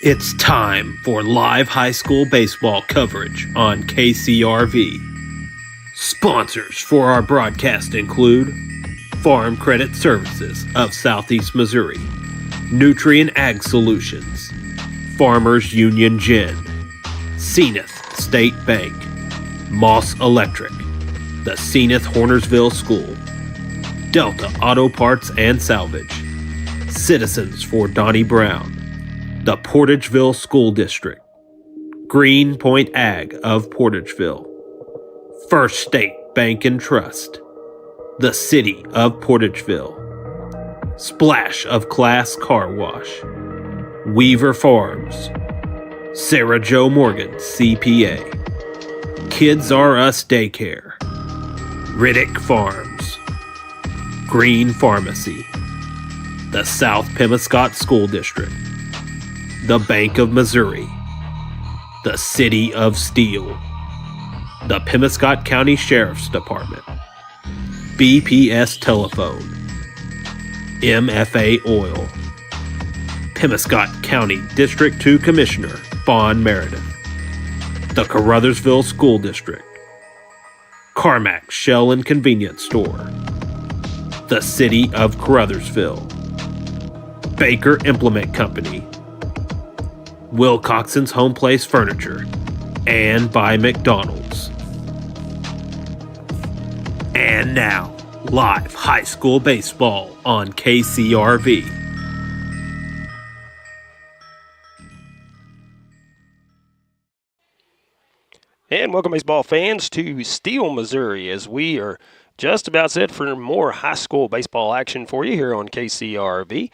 It's time for live high school baseball coverage on KCRV. Sponsors for our broadcast include Farm Credit Services of Southeast Missouri, Nutrient Ag Solutions, Farmers Union Gin, Senath State Bank, Moss Electric, the Senath Hornersville School, Delta Auto Parts and Salvage, Citizens for Donnie Brown, the Portageville School District, Greenpoint Ag of Portageville, First State Bank and Trust, the City of Portageville, Splash of Class Car Wash, Weaver Farms, Sarah Jo Morgan CPA, Kids R Us Daycare, Riddick Farms, Green Pharmacy, the South Pemiscot School District, the Bank of Missouri, the City of Steel, the Pemiscot County Sheriff's Department, BPS Telephone, MFA Oil, Pemiscot County District 2 Commissioner Fawn Meredith, the Caruthersville School District, Carmack Shell and Convenience Store, the City of Caruthersville, Baker Implement Company, Wilcoxon's Home Place Furniture, and by McDonald's. And now, live high school baseball on KCRV. And welcome, baseball fans, to Steele, Missouri, as we are just about set for more high school baseball action for you here on KCRV.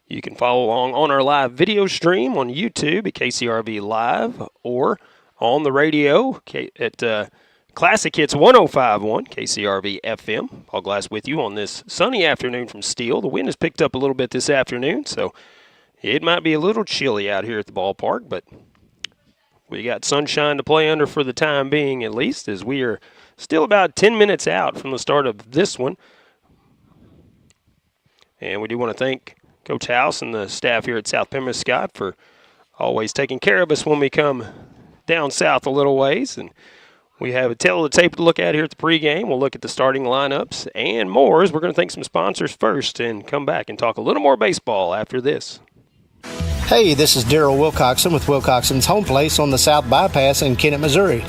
You can follow along on our live video stream on YouTube at KCRV Live or on the radio at Classic Hits 105.1 KCRV FM. Paul Glass with you on this sunny afternoon from Steele. The wind has picked up a little bit this afternoon, so it might be a little chilly out here at the ballpark, but we got sunshine to play under for the time being, at least, as we are still about 10 minutes out from the start of this one. And we do want to thank Coach House and the staff here at South Pemiscot for always taking care of us when we come down south a little ways. And we have a tail of the tape to look at here at the pregame. We'll look at the starting lineups and more, as we're going to thank some sponsors first and come back and talk a little more baseball after this. Hey, this is Daryl Wilcoxon with Wilcoxon's Home Place on the South Bypass in Kennett, Missouri.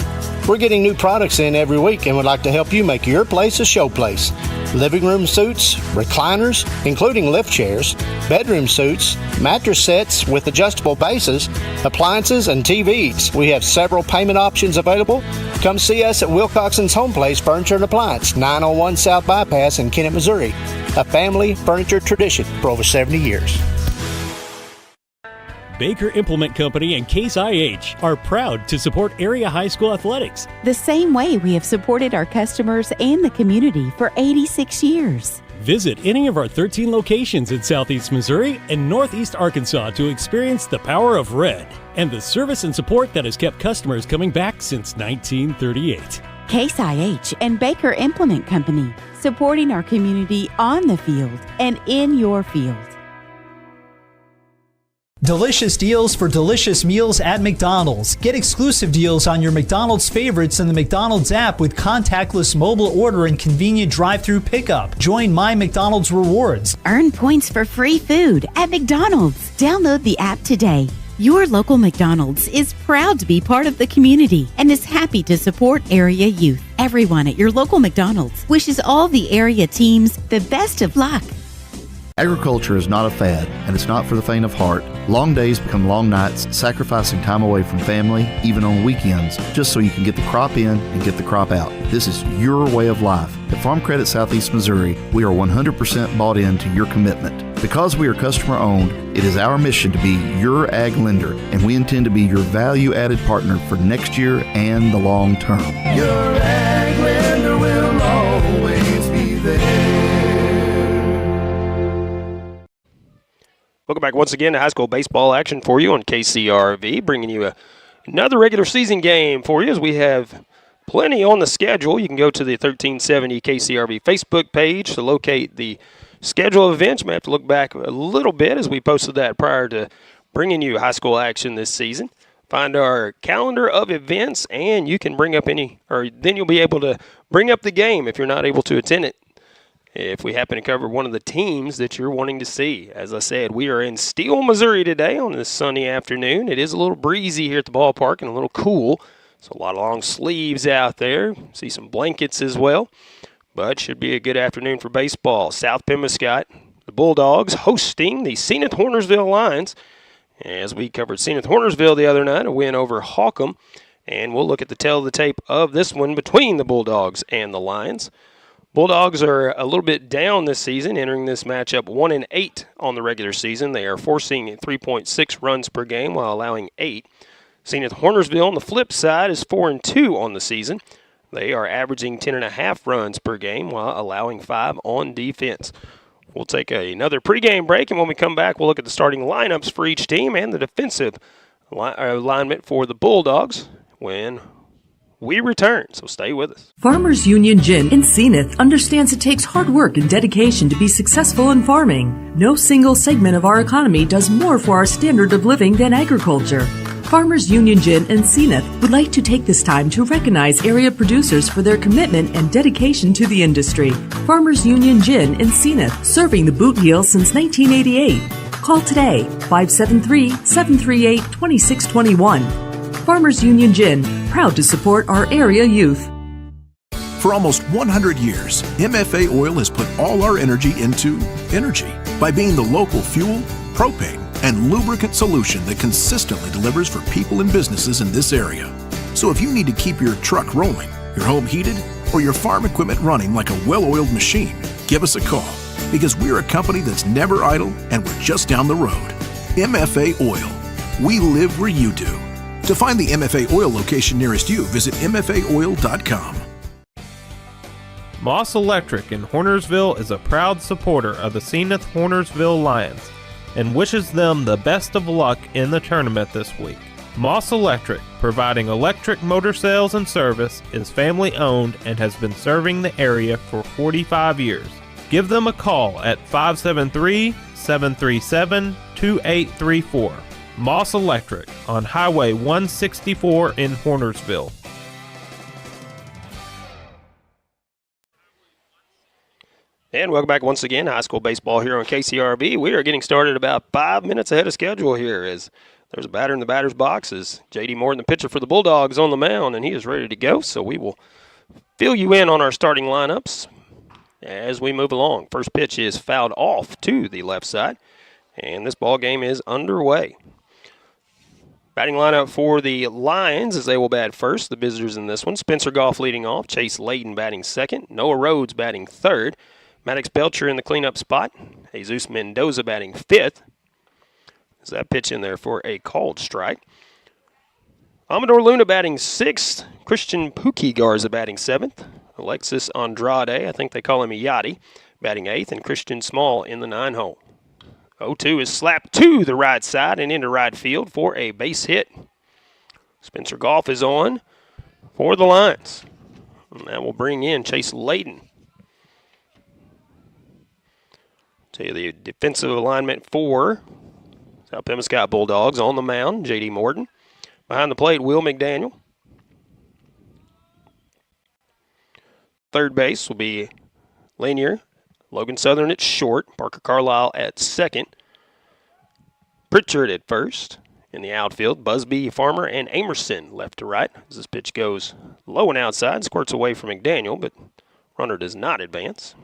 We're getting new products in every week and would like to help you make your place a show place. Living room suites, recliners, including lift chairs, bedroom suites, mattress sets with adjustable bases, appliances, and TVs. We have several payment options available. Come see us at Wilcoxon's Home Place Furniture and Appliance, 901 South Bypass in Kennett, Missouri. A family furniture tradition for over 70 years. Baker Implement Company and Case IH are proud to support area high school athletics the same way we have supported our customers and the community for 86 years. Visit any of our 13 locations in Southeast Missouri and Northeast Arkansas to experience the power of red and the service and support that has kept customers coming back since 1938. Case IH and Baker Implement Company, supporting our community on the field and in your field. Delicious deals for delicious meals at McDonald's. Get exclusive deals on your McDonald's favorites in the McDonald's app with contactless mobile order and convenient drive-through pickup. Join My McDonald's Rewards. Earn points for free food at McDonald's. Download the app today. Your local McDonald's is proud to be part of the community and is happy to support area youth. Everyone at your local McDonald's wishes all the area teams the best of luck. Agriculture is not a fad, and it's not for the faint of heart. Long days become long nights, sacrificing time away from family, even on weekends, just so you can get the crop in and get the crop out. This is your way of life. At Farm Credit Southeast Missouri, we are 100% bought into your commitment. Because we are customer-owned, it is our mission to be your ag lender, and we intend to be your value-added partner for next year and the long term. Your ag lender will always be there. Welcome back once again to high school baseball action for you on KCRV, bringing you another regular season game for you as we have plenty on the schedule. You can go to the 1370 KCRV Facebook page to locate the schedule of events. You may have to look back a little bit as we posted that prior to bringing you high school action this season. Find our calendar of events, and you can bring up then you'll be able to bring up the game if you're not able to attend it, if we happen to cover one of the teams that you're wanting to see. As I said, we are in Steele, Missouri today on this sunny afternoon. It is a little breezy here at the ballpark and a little cool. So a lot of long sleeves out there. See some blankets as well. But should be a good afternoon for baseball. South Pemiscot, the Bulldogs, hosting the Senath Hornersville Lions. As we covered Senath Hornersville the other night, a win over Hawcom. And we'll look at the tail of the tape of this one between the Bulldogs and the Lions. Bulldogs are a little bit down this season, entering this matchup 1-8 on the regular season. They are forcing 3.6 runs per game while allowing 8. Senath Hornersville on the flip side is 4-2 on the season. They are averaging 10.5 runs per game while allowing 5 on defense. We'll take another pregame break, and when we come back, we'll look at the starting lineups for each team and the defensive alignment for the Bulldogs when we return. So stay with us. Farmers Union Gin in Senath understands it takes hard work and dedication to be successful in farming. No single segment of our economy does more for our standard of living than agriculture. Farmers Union Gin in Senath would like to take this time to recognize area producers for their commitment and dedication to the industry. Farmers Union Gin in Senath, serving the Boot Heel since 1988. Call today, 573-738-2621. Farmers Union Gin, proud to support our area youth. For almost 100 years, MFA Oil has put all our energy into energy by being the local fuel, propane, and lubricant solution that consistently delivers for people and businesses in this area. So if you need to keep your truck rolling, your home heated, or your farm equipment running like a well-oiled machine, give us a call, because we're a company that's never idle and we're just down the road. MFA Oil. We live where you do. To find the MFA Oil location nearest you, visit mfaoil.com. Moss Electric in Hornersville is a proud supporter of the Senath Hornersville Lions and wishes them the best of luck in the tournament this week. Moss Electric, providing electric motor sales and service, is family owned and has been serving the area for 45 years. Give them a call at 573-737-2834. Moss Electric on Highway 164 in Hornersville. And welcome back once again, high school baseball here on KCRV. We are getting started about 5 minutes ahead of schedule here as there's a batter in the batter's box as J.D. Morton, the pitcher for the Bulldogs, on the mound, and he is ready to go. So we will fill you in on our starting lineups as we move along. First pitch is fouled off to the left side, and this ball game is underway. Batting lineup for the Lions as they will bat first, the visitors in this one. Spencer Goff leading off, Chase Layton batting second, Noah Rhodes batting third, Maddox Belcher in the cleanup spot. Jesus Mendoza batting fifth. Is that pitch in there for a called strike? Amador Luna batting sixth. Christian Pookie Garza batting seventh. Alexis Andrade, I think they call him Yachty, batting eighth. And Christian Small in the 9-hole. 0-2 is slapped to the right side and into right field for a base hit. Spencer Goff is on for the Lions. And that will bring in Chase Layton. To the defensive alignment for South Pemiscot Bulldogs on the mound, J.D. Morton. Behind the plate, Will McDaniel. Third base will be Lanier. Logan Southern at short. Parker Carlisle at second. Pritchard at first. In the outfield, Busby, Farmer, and Amerson left to right. As this pitch goes low and outside, squirts away from McDaniel, but runner does not advance.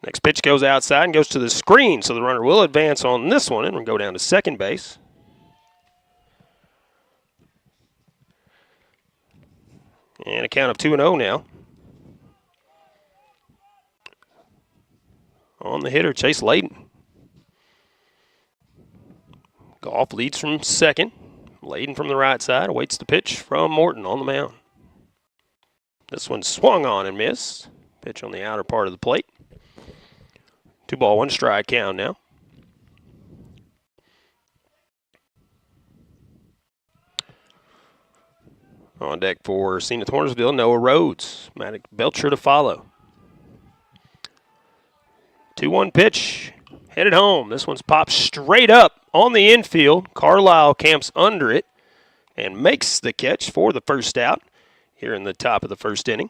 Next pitch goes outside and goes to the screen, so the runner will advance on this one and will go down to second base. And a count of 2-0 now. On the hitter, Chase Layton. Goff leads from second. Layton from the right side awaits the pitch from Morton on the mound. This one swung on and missed. Pitch on the outer part of the plate. 2-1 strike count now. On deck for Senath Hornersville, Noah Rhodes. Maddox Belcher to follow. 2-1 pitch. Headed home. This one's popped straight up on the infield. Carlisle camps under it and makes the catch for the first out here in the top of the first inning.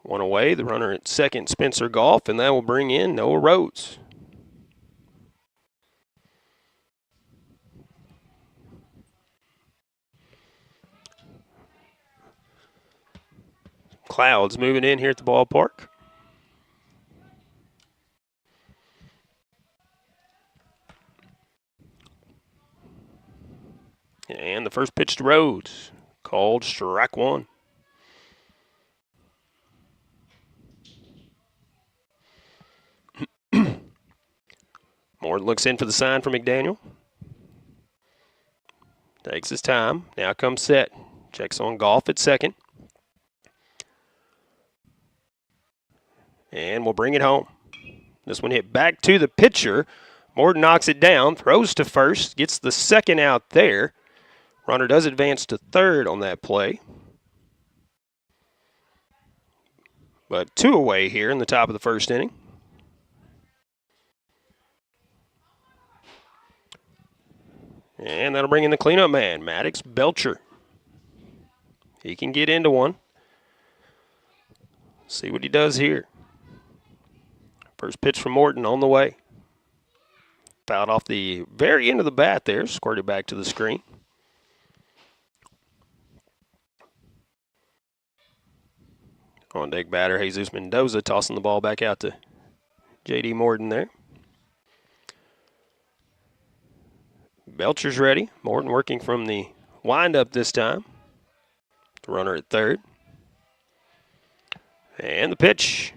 One away, the runner at second, Spencer Goff, and that will bring in Noah Rhodes. Clouds moving in here at the ballpark. And the first pitch to Rhodes, called strike one. Morton looks in for the sign from McDaniel. Takes his time. Now comes set. Checks on Goff at second. And we'll bring it home. This one hit back to the pitcher. Morton knocks it down, throws to first, gets the second out there. Runner does advance to third on that play. But two away here in the top of the first inning. And that'll bring in the cleanup man, Maddox Belcher. He can get into one. See what he does here. First pitch from Morton on the way. Fouled off the very end of the bat there, squirted back to the screen. On deck batter, Jesus Mendoza tossing the ball back out to J.D. Morton there. Belcher's ready. Morton working from the windup this time. The runner at third. And the pitch.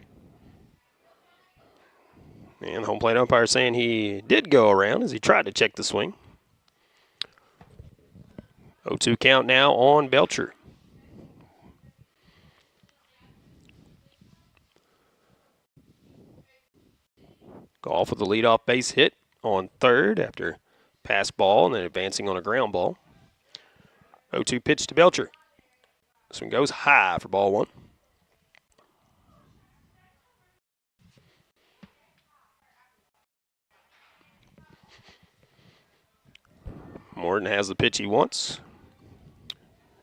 And the home plate umpire saying he did go around as he tried to check the swing. 0-2 count now on Belcher. Goff with the leadoff base hit on third after pass ball and then advancing on a ground ball. 0-2 pitch to Belcher. This one goes high for ball one. Morton has the pitch he wants.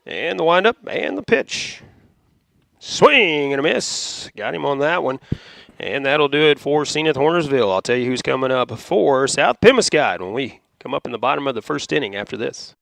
And the windup and the pitch. Swing and a miss. Got him on that one. And that'll do it for Senath Hornersville. I'll tell you who's coming up for South Pemiscot when we come up in the bottom of the first inning after this.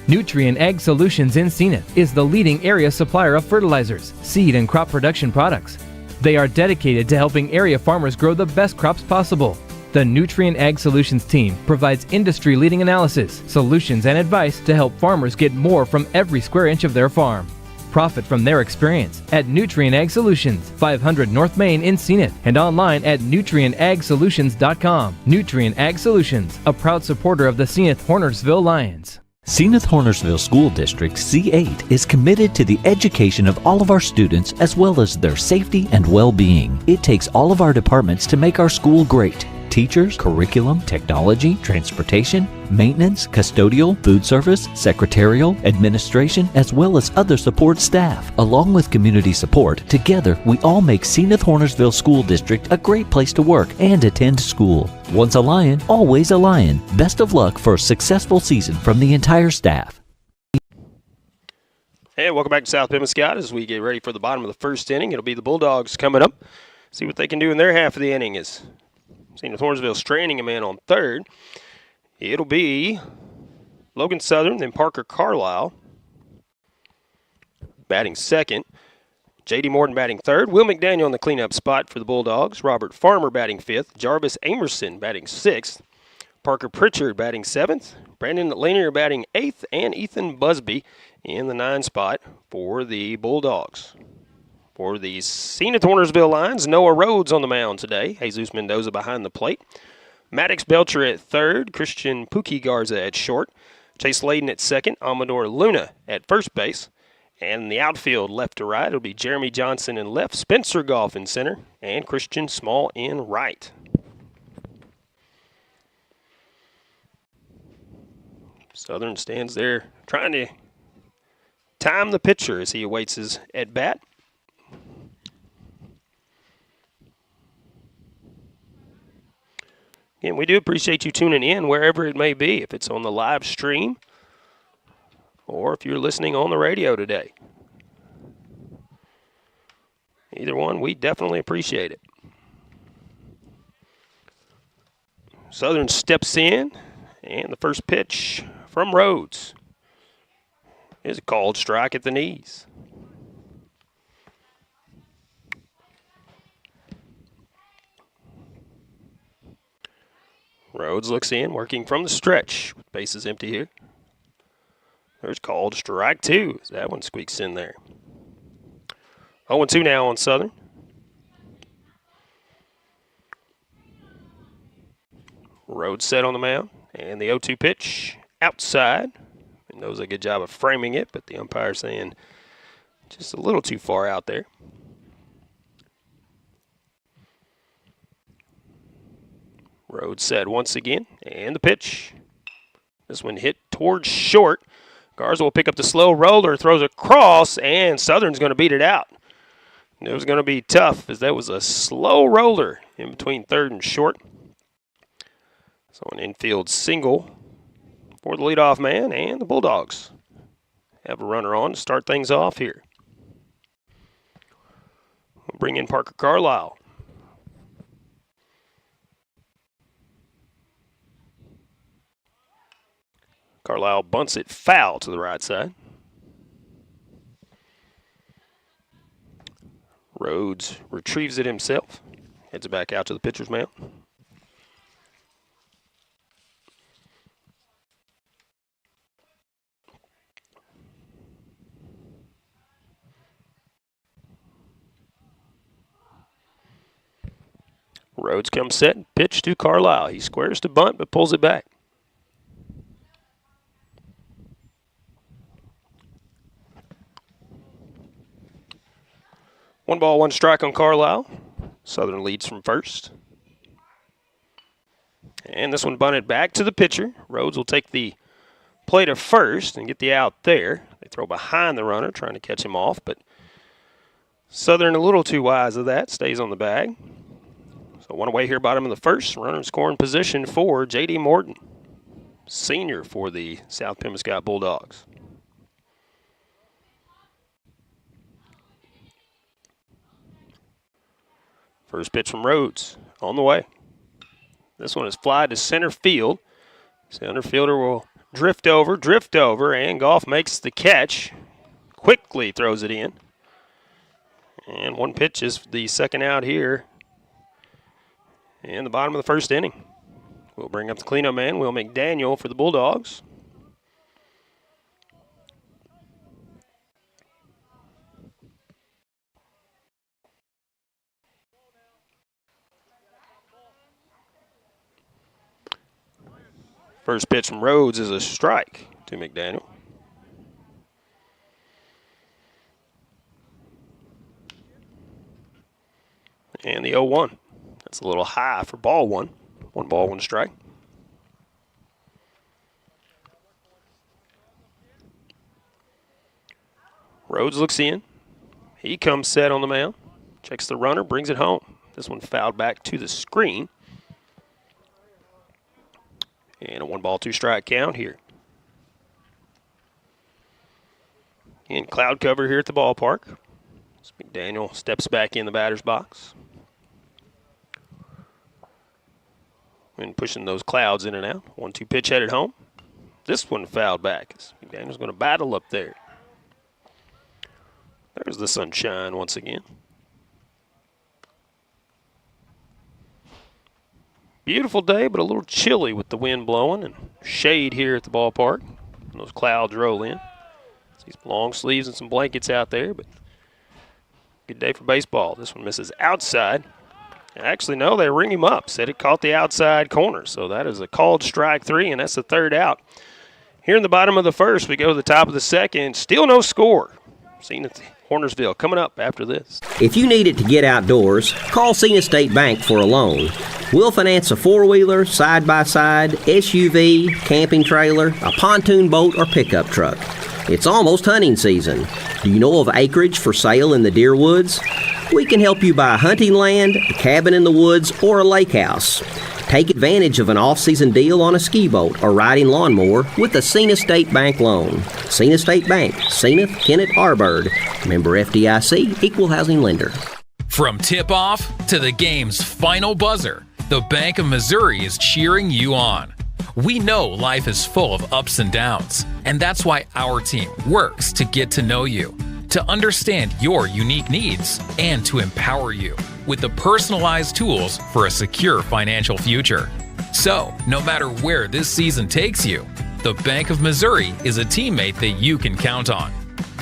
Nutrient Ag Solutions in Senath is the leading area supplier of fertilizers, seed, and crop production products. They are dedicated to helping area farmers grow the best crops possible. The Nutrient Ag Solutions team provides industry-leading analysis, solutions, and advice to help farmers get more from every square inch of their farm. Profit from their experience at Nutrient Ag Solutions, 500 North Main in Senath, and online at nutrientagsolutions.com. Nutrient Ag Solutions, a proud supporter of the Senath Hornersville Lions. Senath Hornersville School District C8 is committed to the education of all of our students as well as their safety and well-being. It takes all of our departments to make our school great. Teachers, curriculum, technology, transportation, maintenance, custodial, food service, secretarial, administration, as well as other support staff. Along with community support, together we all make Senath Hornersville School District a great place to work and attend school. Once a lion, always a lion. Best of luck for a successful season from the entire staff. And welcome back to South Pemiscot as we get ready for the bottom of the first inning. It'll be the Bulldogs coming up. See what they can do in their half of the inning as Senath Hornersville straining him in on third. It'll be Logan Southern, then Parker Carlisle batting second. J.D. Morton batting third. Will McDaniel in the cleanup spot for the Bulldogs. Robert Farmer batting fifth. Jarvis Amerson batting sixth. Parker Pritchard batting seventh. Brandon Lanier batting eighth. And Ethan Busby in the 9 spot for the Bulldogs. For the Senath Hornersville Lions, Noah Rhodes on the mound today. Jesus Mendoza behind the plate. Maddox Belcher at third. Christian Pookie Garza at short. Chase Layden at second. Amador Luna at first base. And in the outfield, left to right, it'll be Jeremy Johnson in left, Spencer Goff in center, and Christian Small in right. Southern stands there trying to time the pitcher as he awaits his at-bat. Again, we do appreciate you tuning in wherever it may be, if it's on the live stream or if you're listening on the radio today. Either one, we definitely appreciate it. Southern steps in, and the first pitch from Rhodes is a called strike at the knees. Rhodes looks in, working from the stretch. Bases empty here. There's called strike 2. That one squeaks in there. 0-2 now on Southern. Rhodes set on the mound, and the 0-2 pitch outside. He does a good job of framing it, but the umpire saying just a little too far out there. Rhodes set once again, and the pitch. This one hit towards short. Garza will pick up the slow roller, throws across, and Southern's going to beat it out. It was going to be tough as that was a slow roller in between third and short. So an infield single for the leadoff man, and the Bulldogs have a runner on to start things off here. We'll bring in Parker Carlisle. Carlisle bunts it foul to the right side. Rhodes retrieves it himself. Heads it back out to the pitcher's mound. Rhodes comes set, pitch to Carlisle. He squares to bunt but pulls it back. One ball, one strike on Carlisle. Southern leads from first. And this one bunted back to the pitcher. Rhodes will take the play to first and get the out there. They throw behind the runner, trying to catch him off, but Southern a little too wise of that. Stays on the bag. So one away here, bottom of the first. Runner in scoring position for J.D. Morton, senior for the South Pemiscot Bulldogs. First pitch from Rhodes on the way. This one is fly to center field. Center fielder will drift over, and Goff makes the catch. Quickly throws it in. And one pitch is the second out here in the bottom of the first inning. We'll bring up the cleanup man, Will McDaniel, for the Bulldogs. First pitch from Rhodes is a strike to McDaniel. And the 0-1. That's a little high for ball one. One ball, one strike. Rhodes looks in. He comes set on the mound. Checks the runner, brings it home. This one fouled back to the screen. And a one ball, two strike count here. In cloud cover here at the ballpark. As McDaniel steps back in the batter's box. And pushing those clouds in and out. 1-2 pitch headed home. This one fouled back. McDaniel's going to battle up there. There's the sunshine once again. Beautiful day, but a little chilly with the wind blowing and shade here at the ballpark. And those clouds roll in. See some long sleeves and some blankets out there, but good day for baseball. This one misses outside. Actually, no, they ring him up. Said it caught the outside corner, so that is a called strike 3, and that's the third out. Here in the bottom of the first, we go to the top of the second. Still no score. Senath Hornersville coming up after this. If you need it to get outdoors, call Senath State Bank for a loan. We'll finance a four-wheeler, side-by-side, SUV, camping trailer, a pontoon boat, or pickup truck. It's almost hunting season. Do you know of acreage for sale in the deer woods? We can help you buy hunting land, a cabin in the woods, or a lake house. Take advantage of an off-season deal on a ski boat or riding lawnmower with a Senath State Bank loan. Senath State Bank, Senath, Kennett, Arbird. Member FDIC, Equal Housing Lender. From tip-off to the game's final buzzer, the Bank of Missouri is cheering you on. We know life is full of ups and downs, and that's why our team works to get to know you, to understand your unique needs, and to empower you with the personalized tools for a secure financial future. So, no matter where this season takes you, the Bank of Missouri is a teammate that you can count on.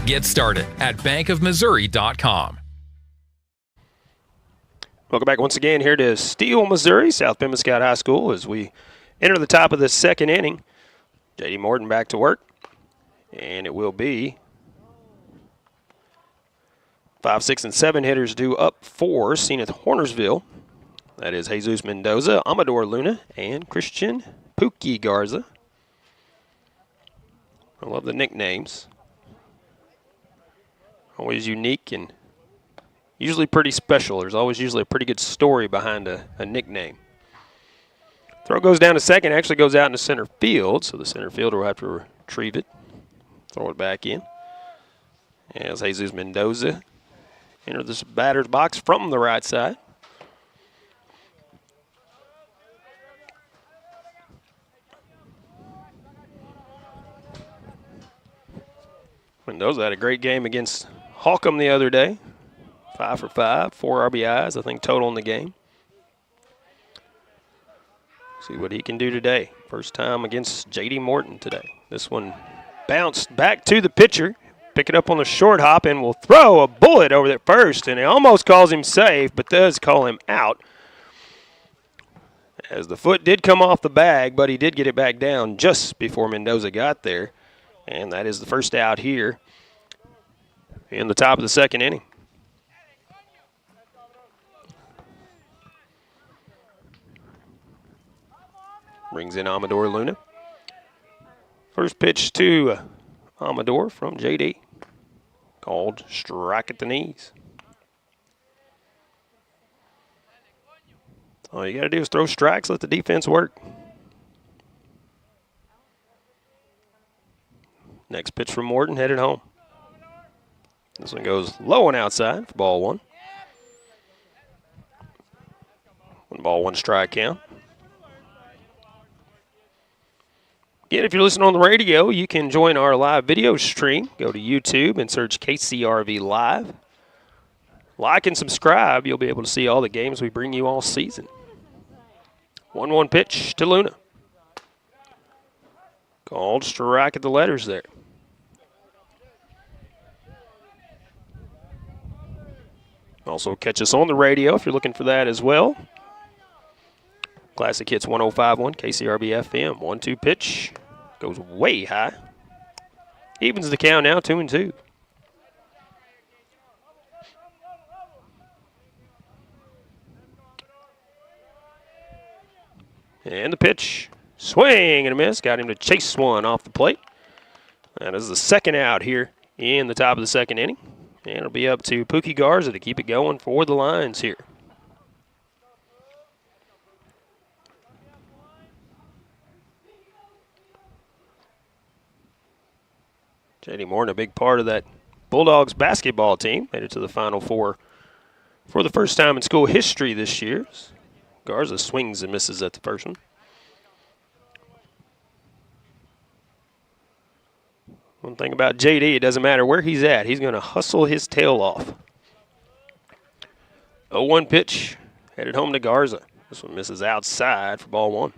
Get started at bankofmissouri.com. Welcome back once again here to Steele, Missouri, South Pemiscot High School, as we enter the top of the second inning. J.D. Morton back to work, and it will be 5, 6, and 7 hitters due up for Senath Hornersville. That is Jesus Mendoza, Amador Luna, and Christian Pookie Garza. I love the nicknames. Always unique and usually pretty special. There's always usually a pretty good story behind a nickname. Throw goes down to second, actually goes out into center field, so the center fielder will have to retrieve it, throw it back in. As Jesus Mendoza enters this batter's box from the right side. Mendoza had a great game against Holcomb the other day. 5 for 5, 4 RBIs, I think, total in the game. See what he can do today. First time against J.D. Morton today. This one bounced back to the pitcher. Pick it up on the short hop and will throw a bullet over there first. And it almost calls him safe, but does call him out. As the foot did come off the bag, but he did get it back down just before Mendoza got there. And that is the first out here in the top of the second inning. Brings in Amador Luna. First pitch to Amador from J.D. Called strike at the knees. All you got to do is throw strikes, let the defense work. Next pitch from Morton, headed home. This one goes low and outside for ball one. 1-1 strike count. Again, if you're listening on the radio, you can join our live video stream. Go to YouTube and search KCRV Live. Like and subscribe. You'll be able to see all the games we bring you all season. 1-1 pitch to Luna. Called strike at the letters there. Also catch us on the radio if you're looking for that as well. Classic Hits 105.1 KCRV FM. 1-2 pitch. Goes way high. Evens the count now, 2-2. And the pitch. Swing and a miss. Got him to chase one off the plate. That is the second out here in the top of the second inning. And it'll be up to Pookie Garza to keep it going for the Lions here. J.D. Morton, a big part of that Bulldogs basketball team, made it to the Final Four for the first time in school history this year. Garza swings and misses at the first one. One thing about J.D., it doesn't matter where he's at. He's going to hustle his tail off. 0-1 pitch, headed home to Garza. This one misses outside for ball one.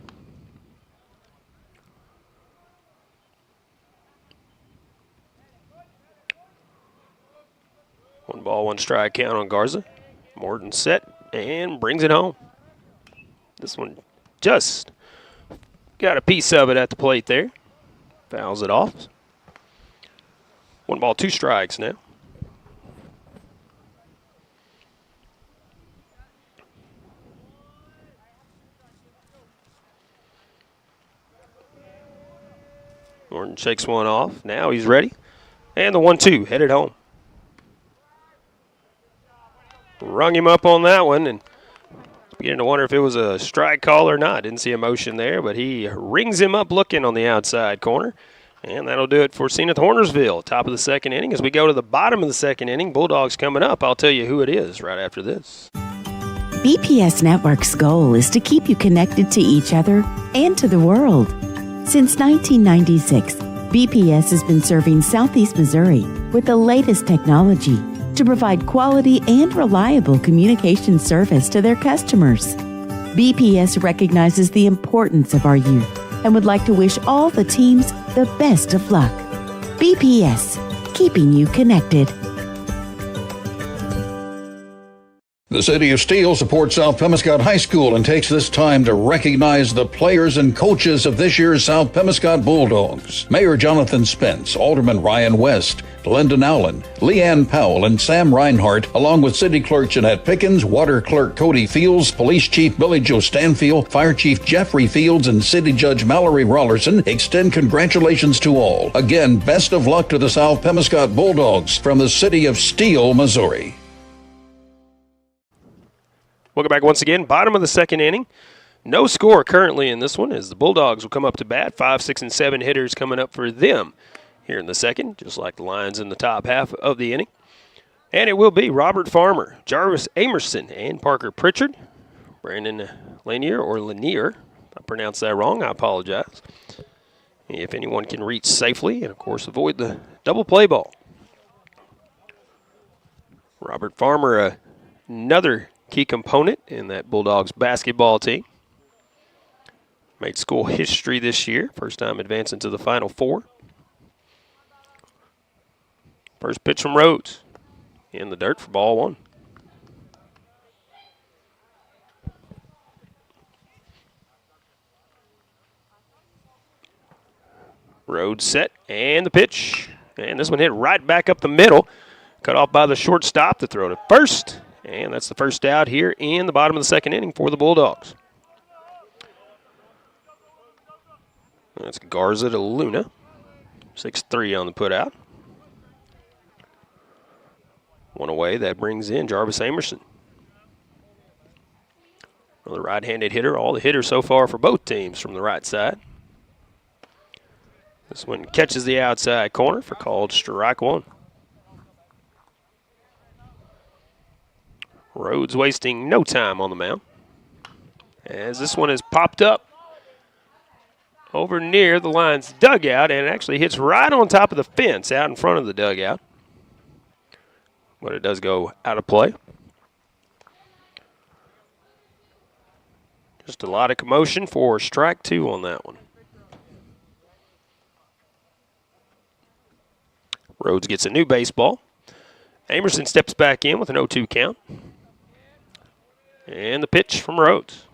1-1 strike count on Garza. Morton set and brings it home. This one just got a piece of it at the plate there. Fouls it off. 1 ball, 2 strikes now. Norton shakes one off. Now he's ready. And the 1-2 headed home. Rung him up on that one, and beginning to wonder if it was a strike call or not. Didn't see a motion there, but he rings him up looking on the outside corner. And that'll do it for Senath Hornersville. Top of the second inning. As we go to the bottom of the second inning, Bulldogs coming up. I'll tell you who it is right after this. BPS Network's goal is to keep you connected to each other and to the world. Since 1996, BPS has been serving Southeast Missouri with the latest technology to provide quality and reliable communication service to their customers. BPS recognizes the importance of our youth and would like to wish all the teams the best of luck. BPS, keeping you connected. The City of Steele supports South Pemiscot High School and takes this time to recognize the players and coaches of this year's South Pemiscot Bulldogs. Mayor Jonathan Spence, Alderman Ryan West, Lyndon Allen, Leanne Powell, and Sam Reinhart, along with City Clerk Jeanette Pickens, Water Clerk Cody Fields, Police Chief Billy Joe Stanfield, Fire Chief Jeffrey Fields, and City Judge Mallory Rollerson, extend congratulations to all. Again, best of luck to the South Pemiscot Bulldogs from the City of Steele, Missouri. Welcome back once again. Bottom of the second inning. No score currently in this one as the Bulldogs will come up to bat. 5, 6, and 7 hitters coming up for them here in the second, just like the Lions in the top half of the inning. And it will be Robert Farmer, Jarvis Amerson, and Parker Pritchard. Brandon Lanier or Lanier. If I pronounced that wrong, I apologize. If anyone can reach safely and, of course, avoid the double play ball. Robert Farmer, another key component in that Bulldogs basketball team. Made school history this year. First time advancing to the Final Four. First pitch from Rhodes. In the dirt for ball one. Rhodes set and the pitch. And this one hit right back up the middle. Cut off by the shortstop to throw to first. And that's the first out here in the bottom of the second inning for the Bulldogs. That's Garza to Luna. 6-3 on the putout. One away, that brings in Jarvis Amerson. Another right-handed hitter. All the hitters so far for both teams from the right side. This one catches the outside corner for called strike one. Rhodes wasting no time on the mound. As this one is popped up over near the Lions dugout and it actually hits right on top of the fence out in front of the dugout. But it does go out of play. Just a lot of commotion for strike two on that one. Rhodes gets a new baseball. Amerson steps back in with an 0-2 count. And the pitch from Rhodes.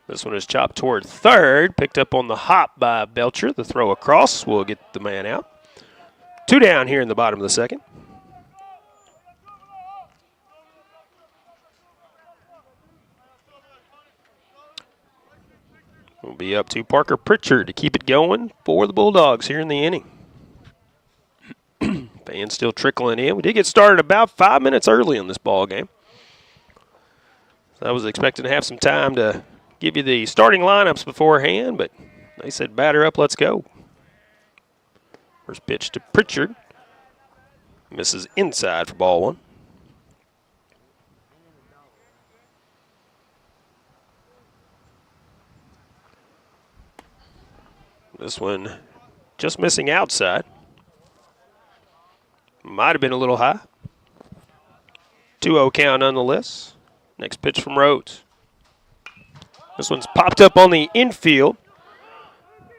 This one is chopped toward third. Picked up on the hop by Belcher. The throw across will get the man out. 2 down here in the bottom of the second. We'll be up to Parker Pritchard to keep it going for the Bulldogs here in the inning. Fans still trickling in. We did get started about 5 minutes early in this ball game. So I was expecting to have some time to give you the starting lineups beforehand, but they said batter up, let's go. First pitch to Pritchard. Misses inside for ball one. This one just missing outside. Might have been a little high. 2-0 count nonetheless. Next pitch from Rhodes. This one's popped up on the infield.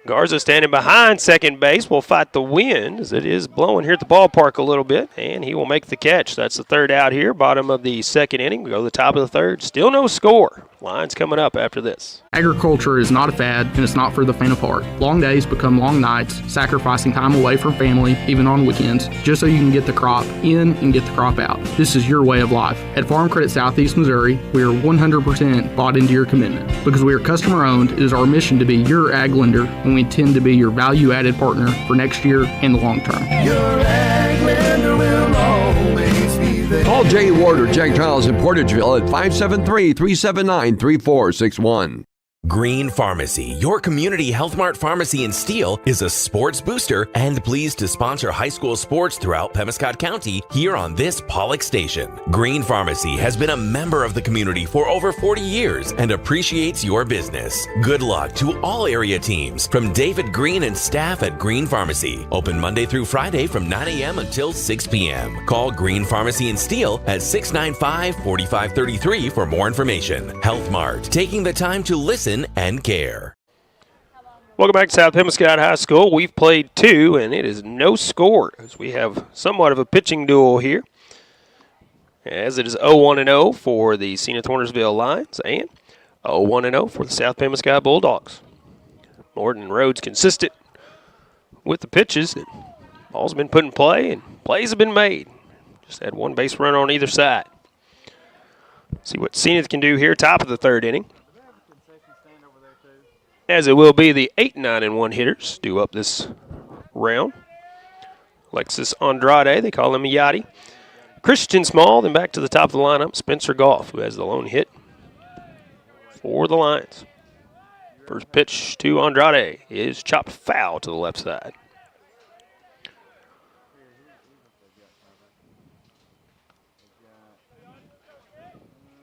Garza standing behind second base will fight the wind as it is blowing here at the ballpark a little bit, and he will make the catch. That's the third out here, bottom of the second inning. We go to the top of the third. Still no score. Lions coming up after this. Agriculture is not a fad, and it's not for the faint of heart. Long days become long nights, sacrificing time away from family, even on weekends, just so you can get the crop in and get the crop out. This is your way of life. At Farm Credit Southeast Missouri, we are 100% bought into your commitment. Because we are customer owned, it is our mission to be your ag lender when and we intend to be your value-added partner for next year and the long term. Your ag lender will always be there. Call Jay Ward or Jack Giles in Portageville at 573-379-3461. Green Pharmacy, your community Health Mart pharmacy in Steele, is a sports booster and pleased to sponsor high school sports throughout Pemiscot County here on this Pollock station. Green Pharmacy has been a member of the community for over 40 years and appreciates your business. Good luck to all area teams from David Green and staff at Green Pharmacy. Open Monday through Friday from 9 a.m. until 6 p.m. Call Green Pharmacy in Steele at 695-4533 for more information. Health Mart, taking the time to listen and care. Welcome back to South Pemiscot High School. We've played 2, and it is no score as we have somewhat of a pitching duel here. As it is 0-1-0 for the Senath Hornersville Lions and 0-1-0 for the South Pemiscot Bulldogs. Morton and Rhodes consistent with the pitches. Ball's been put in play, and plays have been made. Just had one base runner on either side. See what Senath can do here, top of the third inning. As it will be the 8, 9, and 1 hitters due up this round. Alexis Andrade, they call him a Yachty. Christian Small, then back to the top of the lineup, Spencer Goff, who has the lone hit for the Lions. First pitch to Andrade is chopped foul to the left side.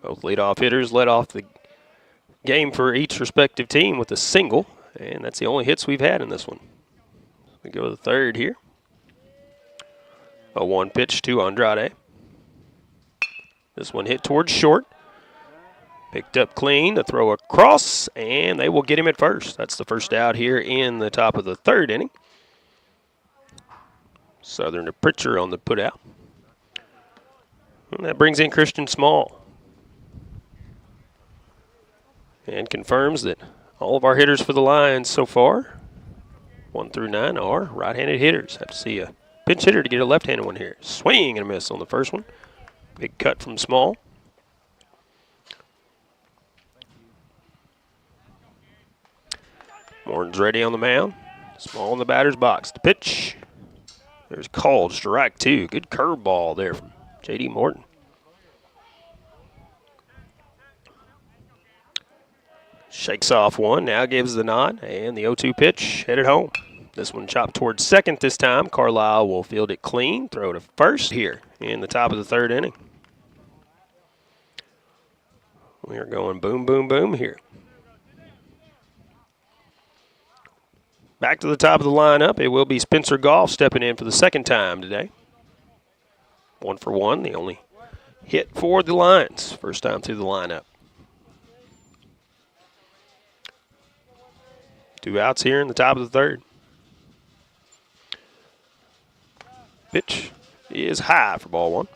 Both leadoff hitters led off the game for each respective team with a single, and that's the only hits we've had in this one. We go to the third here. A 1 pitch to Andrade. This one hit towards short. Picked up clean, the throw across, and they will get him at first. That's the first out here in the top of the third inning. Southern to Pritchard on the putout. And that brings in Christian Small. And confirms that all of our hitters for the Lions so far, 1 through 9, are right-handed hitters. Have to see a pinch hitter to get a left-handed one here. Swing and a miss on the first one. Big cut from Small. Morton's ready on the mound. Small in the batter's box. The pitch. There's called strike 2. Good curveball there from J.D. Morton. Shakes off one, now gives the nod, and the 0-2 pitch headed home. This one chopped towards second this time. Carlisle will field it clean, throw to first here in the top of the third inning. We are going boom, boom, boom here. Back to the top of the lineup. It will be Spencer Goff stepping in for the second time today. 1 for 1, the only hit for the Lions. First time through the lineup. 2 outs here in the top of the third. Pitch is high for ball 1.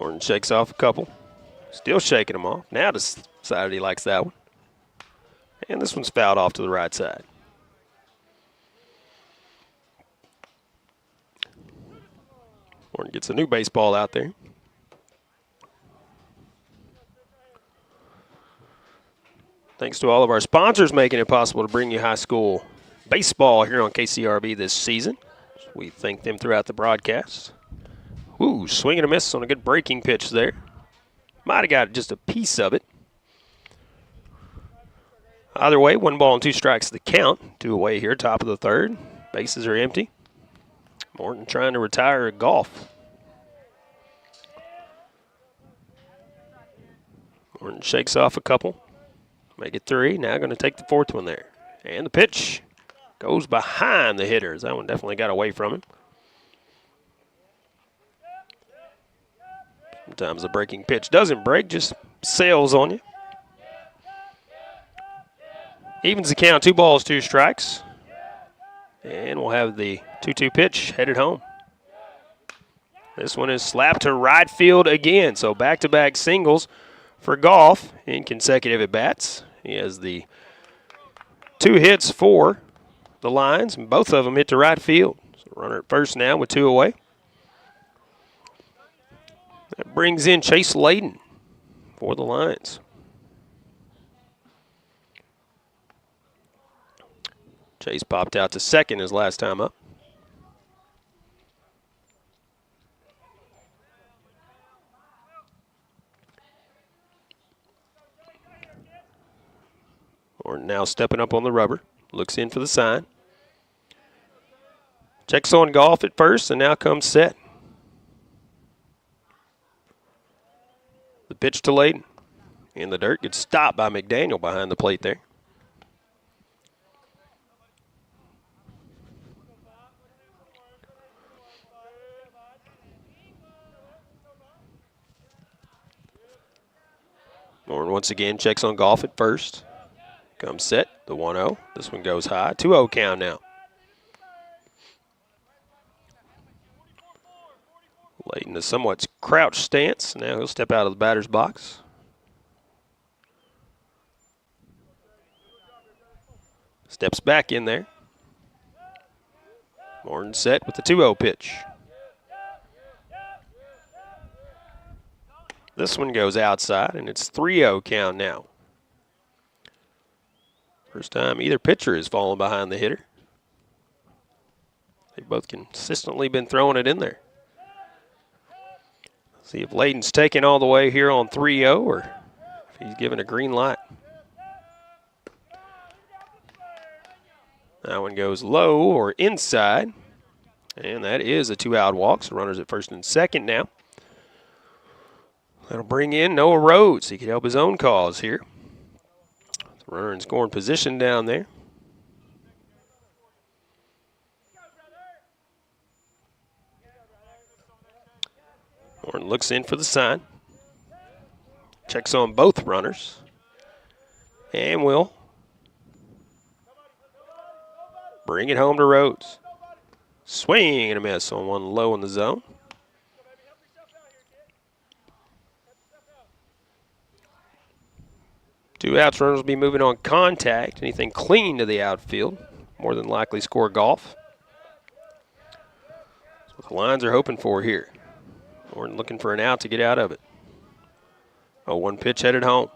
Morton shakes off a couple. Still shaking them off. Now decided he likes that one. And this one's fouled off to the right side. Morton gets a new baseball out there. Thanks to all of our sponsors making it possible to bring you high school baseball here on KCRV this season. We thank them throughout the broadcast. Ooh, swing and a miss on a good breaking pitch there. Might have got just a piece of it. Either way, 1 ball and 2 strikes the count. 2 away here, top of the third. Bases are empty. Morton trying to retire a Golf. Morton shakes off a couple. Make it 3. Now going to take the 4th one there. And the pitch goes behind the hitters. That one definitely got away from him. Sometimes the breaking pitch doesn't break, just sails on you. Evens the count, 2 balls, 2 strikes. And we'll have the 2-2 pitch headed home. This one is slapped to right field again. So back-to-back singles for Goff in consecutive at-bats. He has the 2 hits for the Lions, and both of them hit to right field. So runner at first now with 2 away. That brings in Chase Layden for the Lions. Chase popped out to second his last time up. Or now stepping up on the rubber. Looks in for the sign. Checks on golf at first, and now comes set. The pitch to Layden. In the dirt. Good stop by McDaniel behind the plate there. Lauren once again checks on golf at first. Comes set, the 1-0. This one goes high. 2-0 count now. Layden a somewhat crouched stance. Now he'll step out of the batter's box. Steps back in there. Morton set with the 2-0 pitch. This one goes outside, and it's 3-0 count now. First time either pitcher has fallen behind the hitter. They've both consistently been throwing it in there. See if Layden's taking all the way here on 3-0 or if he's given a green light. That one goes low or inside, and that is a 2-out walk, so runners at first and second now. That'll bring in Noah Rhodes. He could help his own cause here. The runner in scoring position down there. Morton looks in for the sign. Checks on both runners. And will bring it home to Rhodes. Swing and a miss on one low in the zone. Two outs, runners will be moving on contact. Anything clean to the outfield, more than likely score golf. That's what the Lions are hoping for here. Morton looking for an out to get out of it. Oh, one pitch headed home.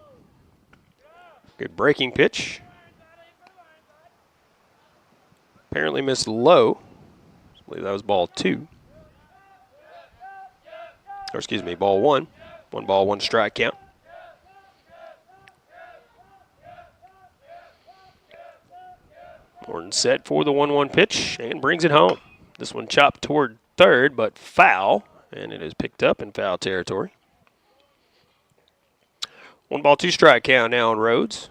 Good breaking pitch. Apparently missed low. I believe that was ball 2. Or excuse me, ball 1. 1 ball, 1 strike count. Morton set for the 1-1 pitch and brings it home. This one chopped toward third, but foul, and it is picked up in foul territory. 1 ball, 2 strike count now on Rhodes.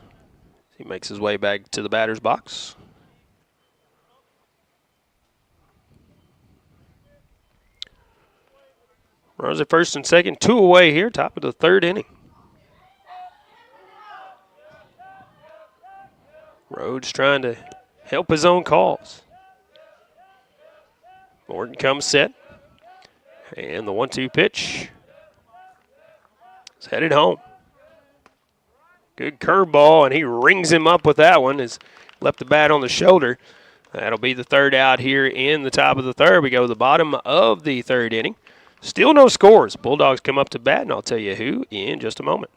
He makes his way back to the batter's box. Runners at first and second, 2 away here, top of the 3rd inning. Rhodes trying to help his own cause. Morton comes set. And the 1-2 pitch is headed home. Good curveball, and he rings him up with that one. Has left the bat on the shoulder. That'll be the 3rd out here in the top of the 3rd. We go to the bottom of the 3rd inning. Still no scores. Bulldogs come up to bat, and I'll tell you who in just a moment.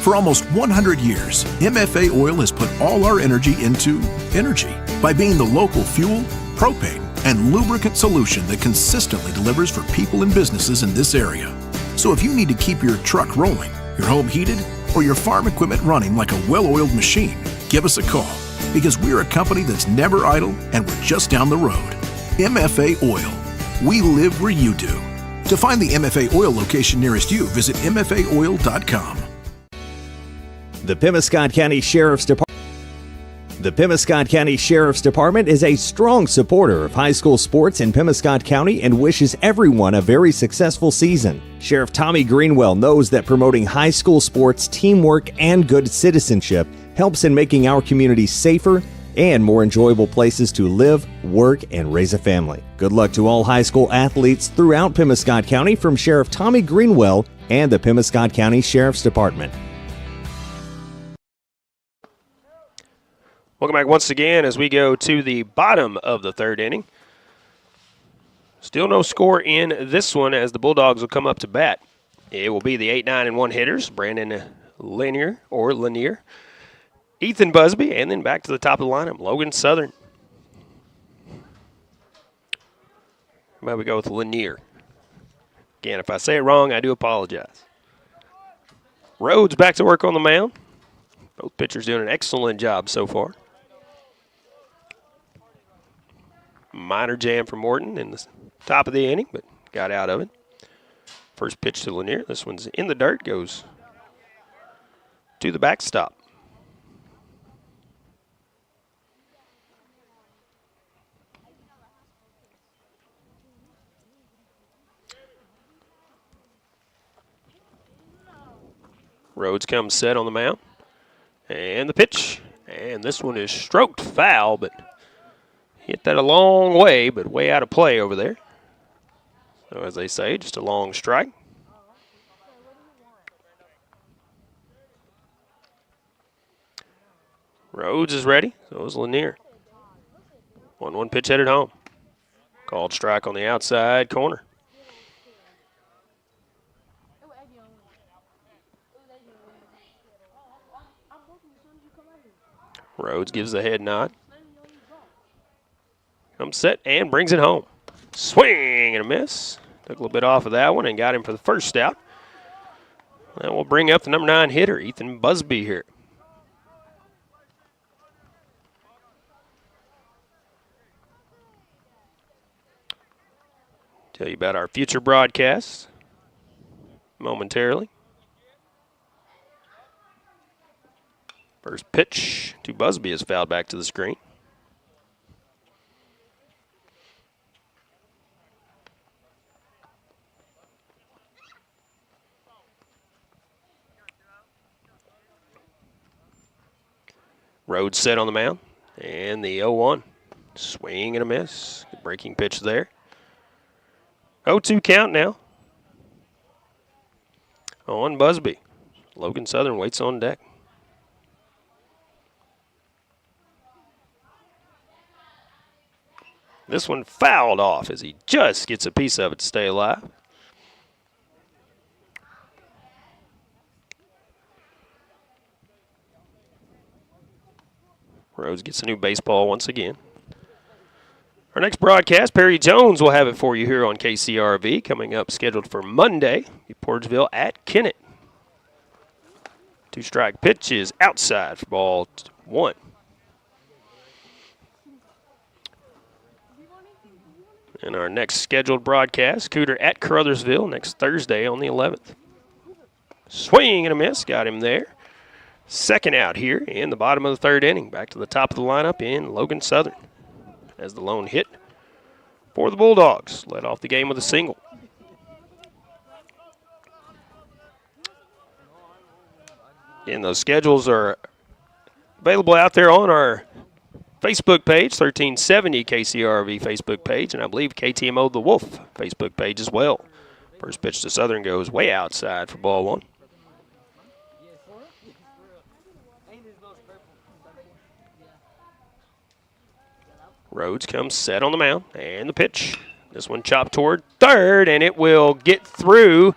For almost 100 years, MFA Oil has put all our energy into energy by being the local fuel, propane, and lubricant solution that consistently delivers for people and businesses in this area. So if you need to keep your truck rolling, your home heated, or your farm equipment running like a well-oiled machine, give us a call because we're a company that's never idle and we're just down the road. MFA Oil. We live where you do. To find the MFA Oil location nearest you, visit mfaoil.com. The Pemiscot County Sheriff's Department. The Pemiscot County Sheriff's Department is a strong supporter of high school sports in Pemiscot County and wishes everyone a very successful season. Sheriff Tommy Greenwell knows that promoting high school sports, teamwork, and good citizenship helps in making our communities safer and more enjoyable places to live, work, and raise a family. Good luck to all high school athletes throughout Pemiscot County from Sheriff Tommy Greenwell and the Pemiscot County Sheriff's Department. Welcome back once again as we go to the bottom of the 3rd inning. Still no score in this one as the Bulldogs will come up to bat. It will be the 8-9-1 hitters, Brandon Lanier, Ethan Busby, and then back to the top of the lineup, Logan Southern. How about we go with Lanier? Again, if I say it wrong, I do apologize. Rhodes back to work on the mound. Both pitchers doing an excellent job so far. Minor jam from Morton in the top of the inning, but got out of it. First pitch to Lanier. This one's in the dirt, goes to the backstop. Rhodes comes set on the mound. And the pitch. And this one is stroked foul, but hit that a long way, but way out of play over there. So as they say, just a long strike. Rhodes is ready. So is Lanier. 1-1 pitch headed home. Called strike on the outside corner. Rhodes gives the head nod. Comes set and brings it home. Swing and a miss. Took a little bit off of that one and got him for the first out. And we'll bring up the number 9 hitter, Ethan Busby here. Tell you about our future broadcasts momentarily. First pitch to Busby is fouled back to the screen. Rhodes set on the mound. And the 0-1. Swing and a miss. Good breaking pitch there. 0-2 count now. On Busby. Logan Southern waits on deck. This one fouled off as he just gets a piece of it to stay alive. Rhodes gets a new baseball once again. Our next broadcast, Perry Jones will have it for you here on KCRV. Coming up, scheduled for Monday, Porterville at Kennett. 2-strike pitch is outside for ball 1. And our next scheduled broadcast, Cooter at Carruthersville next Thursday on the 11th. Swing and a miss, got him there. Second out here in the bottom of the 3rd inning. Back to the top of the lineup in Logan Southern as the lone hit for the Bulldogs. Led off the game with a single. And those schedules are available out there on our Facebook page, 1370 KCRV Facebook page, and I believe KTMO The Wolf Facebook page as well. First pitch to Southern goes way outside for ball 1. Rhodes comes set on the mound, and the pitch. This one chopped toward third, and it will get through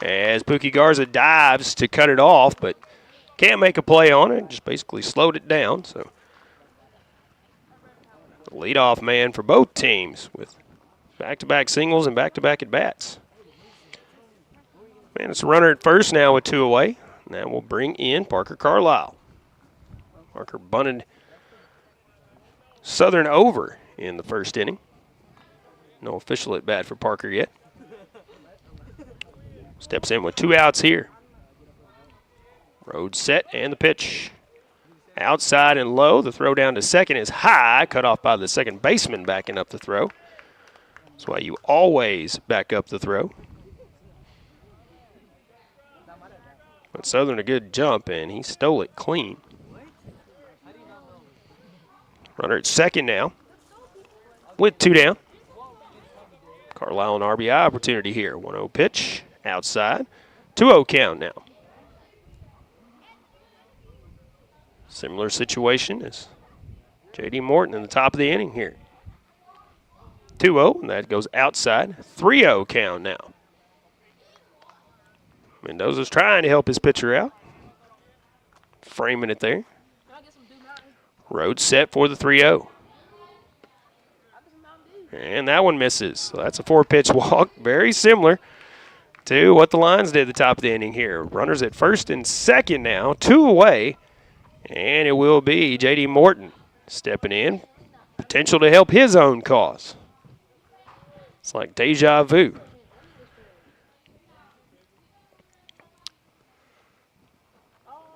as Pookie Garza dives to cut it off, but can't make a play on it, just basically slowed it down. So the leadoff man for both teams with back-to-back singles and back-to-back at-bats. Man, it's a runner at first now with 2 away. Now we'll bring in Parker Carlisle. Parker bunted Southern over in the 1st inning. No official at bat for Parker yet. Steps in with 2 outs here. Rhodes set and the pitch. Outside and low. The throw down to second is high. Cut off by the second baseman backing up the throw. That's why you always back up the throw. But Southern a good jump, and he stole it clean. Runner at second now with 2 down. Carlisle an RBI opportunity here. 1-0 pitch outside. 2-0 count now. Similar situation as J.D. Morton in the top of the inning here. 2-0, and that goes outside. 3-0 count now. Mendoza's trying to help his pitcher out. Framing it there. Rhodes set for the 3-0. And that one misses. So that's a 4-pitch walk. Very similar to what the Lions did at the top of the inning here. Runners at first and second now, 2 away. And it will be J.D. Morton stepping in. Potential to help his own cause. It's like deja vu.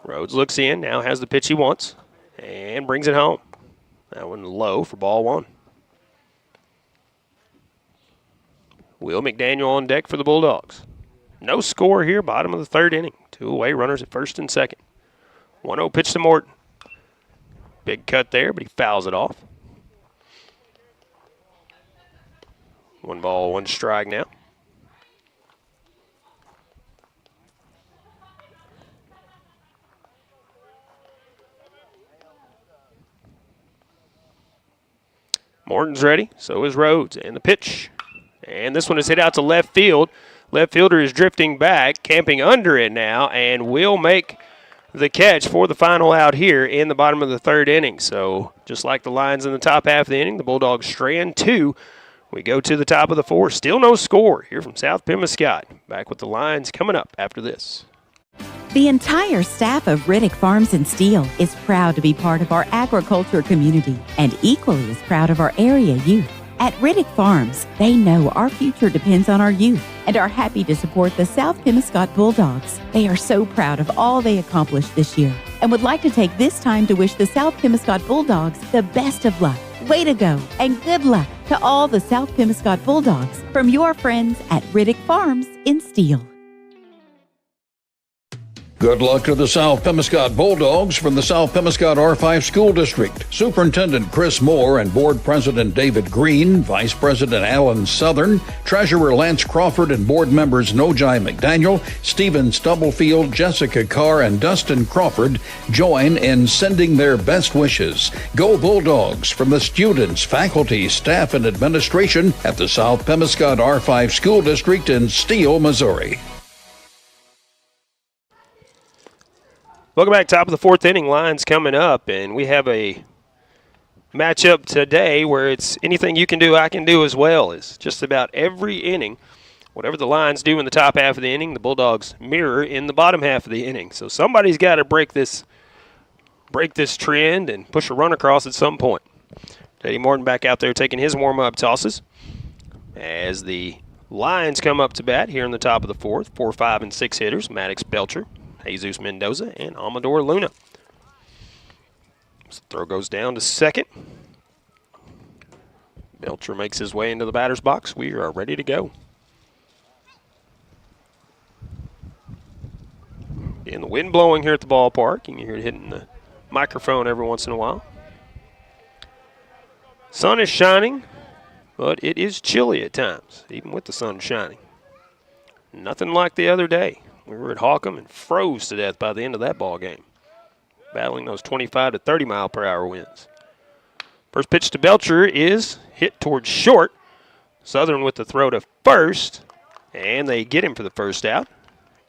Rhodes looks in, now has the pitch he wants, and brings it home. That one low for ball 1. Will McDaniel on deck for the Bulldogs. No score here, bottom of the 3rd inning. 2 away, runners at first and second. 1-0 pitch to Morton. Big cut there, but he fouls it off. 1 ball, 1 strike now. Morton's ready, so is Rhodes, and the pitch. And this one is hit out to left field. Left fielder is drifting back, camping under it now, and will make the catch for the final out here in the bottom of the 3rd inning. So just like the Lions in the top half of the inning, the Bulldogs strand 2. We go to the top of the 4th. Still no score here from South Pemiscot. Back with the Lions coming up after this. The entire staff of Riddick Farms and Steel is proud to be part of our agriculture community and equally as proud of our area youth. At Riddick Farms, they know our future depends on our youth and are happy to support the South Pemiscot Bulldogs. They are so proud of all they accomplished this year and would like to take this time to wish the South Pemiscot Bulldogs the best of luck. Way to go and good luck to all the South Pemiscot Bulldogs from your friends at Riddick Farms in Steel. Good luck to the South Pemiscot Bulldogs from the South Pemiscot R5 School District. Superintendent Chris Moore and Board President David Green, Vice President Alan Southern, Treasurer Lance Crawford, and board members Nojai McDaniel, Stephen Stubblefield, Jessica Carr, and Dustin Crawford join in sending their best wishes. Go Bulldogs from the students, faculty, staff, and administration at the South Pemiscot R5 School District in Steele, Missouri. Welcome back, top of the 4th inning. Lions coming up, and we have a matchup today where it's anything you can do, I can do as well. It's just about every inning. Whatever the Lions do in the top half of the inning, the Bulldogs mirror in the bottom half of the inning. So somebody's got to break this trend and push a run across at some point. J.D. Morton back out there taking his warm-up tosses as the Lions come up to bat here in the top of the 4th. 4, 5, and 6 hitters, Maddox Belcher, Jesus Mendoza, and Amador Luna. Throw goes down to second. Belcher makes his way into the batter's box. We are ready to go. And the wind blowing here at the ballpark. You can hear it hitting the microphone every once in a while. Sun is shining, but it is chilly at times, even with the sun shining. Nothing like the other day. We were at Hawkham and froze to death by the end of that ball game, battling those 25 to 30 mile per hour winds. First pitch to Belcher is hit towards short. Southern with the throw to first, and they get him for the first out.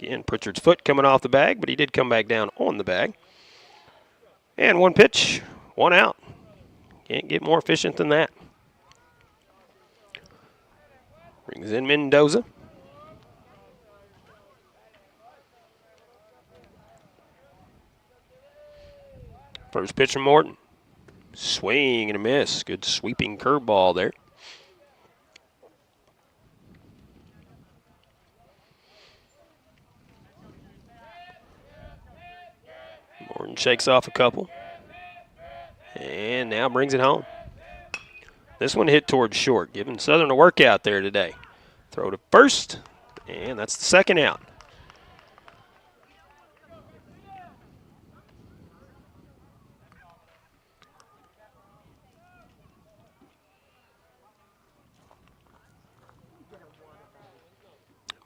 Again, Pritchard's foot coming off the bag, but he did come back down on the bag. And 1 pitch, 1 out. Can't get more efficient than that. Brings in Mendoza. First pitch from Morton. Swing and a miss. Good sweeping curveball there. Morton shakes off a couple. And now brings it home. This one hit towards short, giving Southern a workout there today. Throw to first, and that's the second out.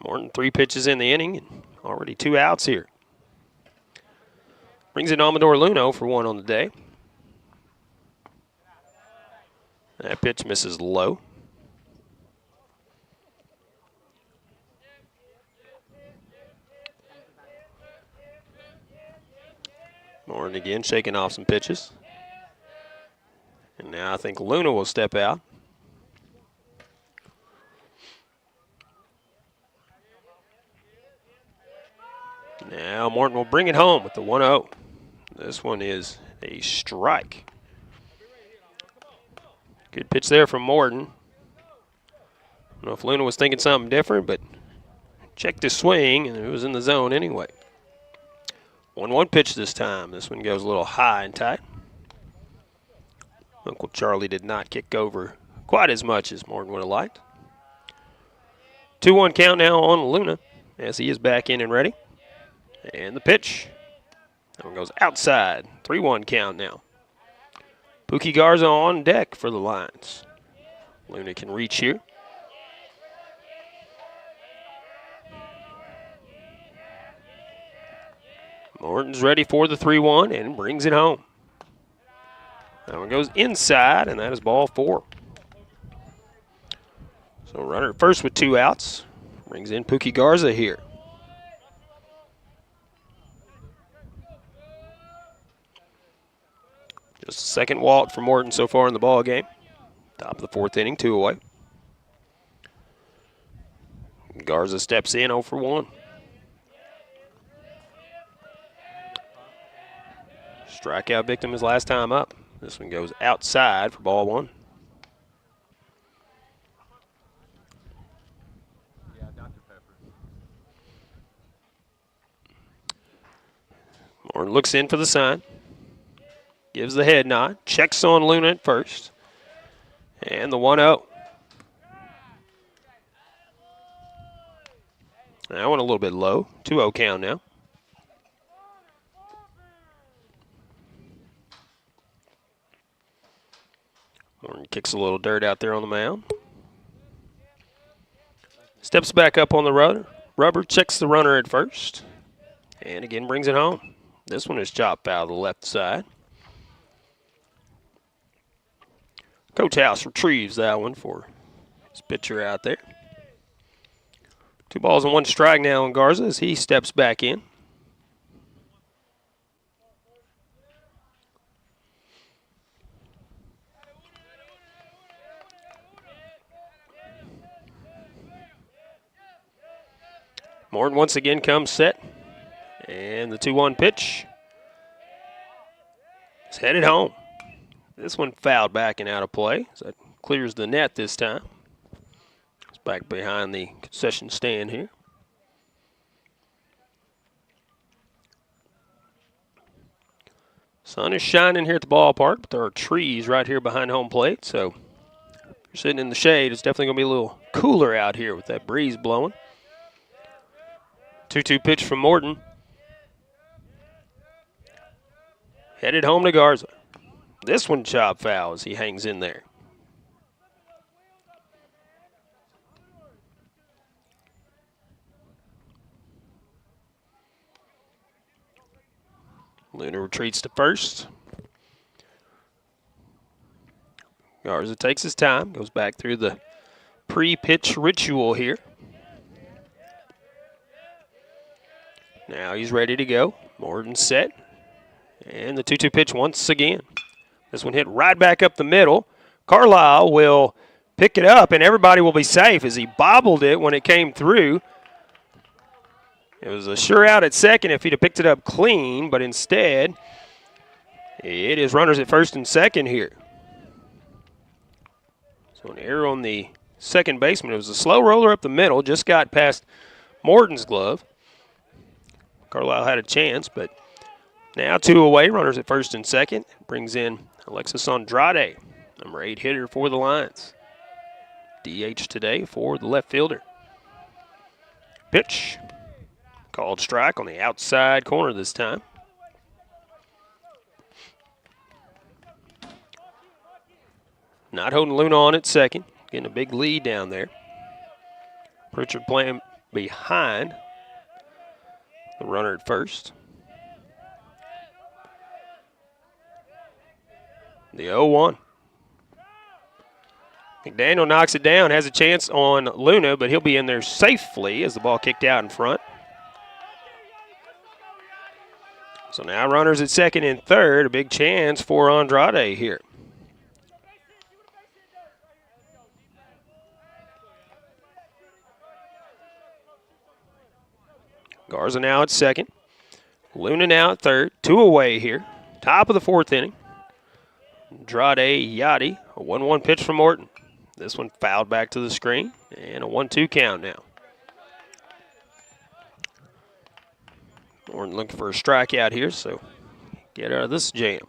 Morton 3 pitches in the inning and already 2 outs here. Brings in Amador Luno for 1 on the day. That pitch misses low. Morton again shaking off some pitches. And now I think Luna will step out. Now Morton will bring it home with the 1-0. This one is a strike. Good pitch there from Morton. I don't know if Luna was thinking something different, but checked his swing, and it was in the zone anyway. 1-1 pitch this time. This one goes a little high and tight. Uncle Charlie did not kick over quite as much as Morton would have liked. 2-1 count now on Luna as he is back in and ready. And the pitch. That one goes outside. 3-1 count now. Pookie Garza on deck for the Lions. Luna can reach here. Morton's ready for the 3-1 and brings it home. That one goes inside, and that is ball 4. So runner at first with 2 outs. Brings in Pookie Garza here. Just a second walk for Morton so far in the ball game. Top of the 4th inning, 2 away. Garza steps in 0 for 1. Strikeout victim his last time up. This one goes outside for ball 1. Morton looks in for the sign. Gives the head nod. Checks on Luna at first. And the 1-0. That one a little bit low. 2-0 count now. Morton kicks a little dirt out there on the mound. Steps back up on the rubber, checks the runner at first, and again brings it home. This one is chopped foul to the left side. Coach House retrieves that one for his pitcher out there. 2 balls and 1 strike now on Garza as he steps back in. Morton once again comes set. And the 2-1 pitch is headed home. This one fouled back and out of play. So that clears the net this time. It's back behind the concession stand here. Sun is shining here at the ballpark, but there are trees right here behind home plate. So if you're sitting in the shade, it's definitely going to be a little cooler out here with that breeze blowing. 2-2 pitch from Morton. Headed home to Garza. This one chopped foul as he hangs in there. Luna retreats to first. Garza takes his time, goes back through the pre-pitch ritual here. Now he's ready to go. Morton set. And the 2-2 pitch once again. This one hit right back up the middle. Carlisle will pick it up, and everybody will be safe as he bobbled it when it came through. It was a sure out at second if he'd have picked it up clean, but instead, it is runners at first and second here. So an error on the second baseman. It was a slow roller up the middle, just got past Morton's glove. Carlisle had a chance, but now 2 away, runners at first and second. Brings in Alexis Andrade, number 8 hitter for the Lions. DH today for the left fielder. Pitch. Called strike on the outside corner this time. Not holding Luna on at second. Getting a big lead down there. Pritchard playing behind the runner at first. The 0-1. McDaniel knocks it down, has a chance on Luna, but he'll be in there safely as the ball kicked out in front. So now runners at second and third. A big chance for Andrade here. Garza now at second. Luna now at third. 2 away here. Top of the 4th inning. Andrade Yachty. A 1-1 pitch from Morton. This one fouled back to the screen. And a 1-2 count now. Morton looking for a strikeout here, so get out of this jam.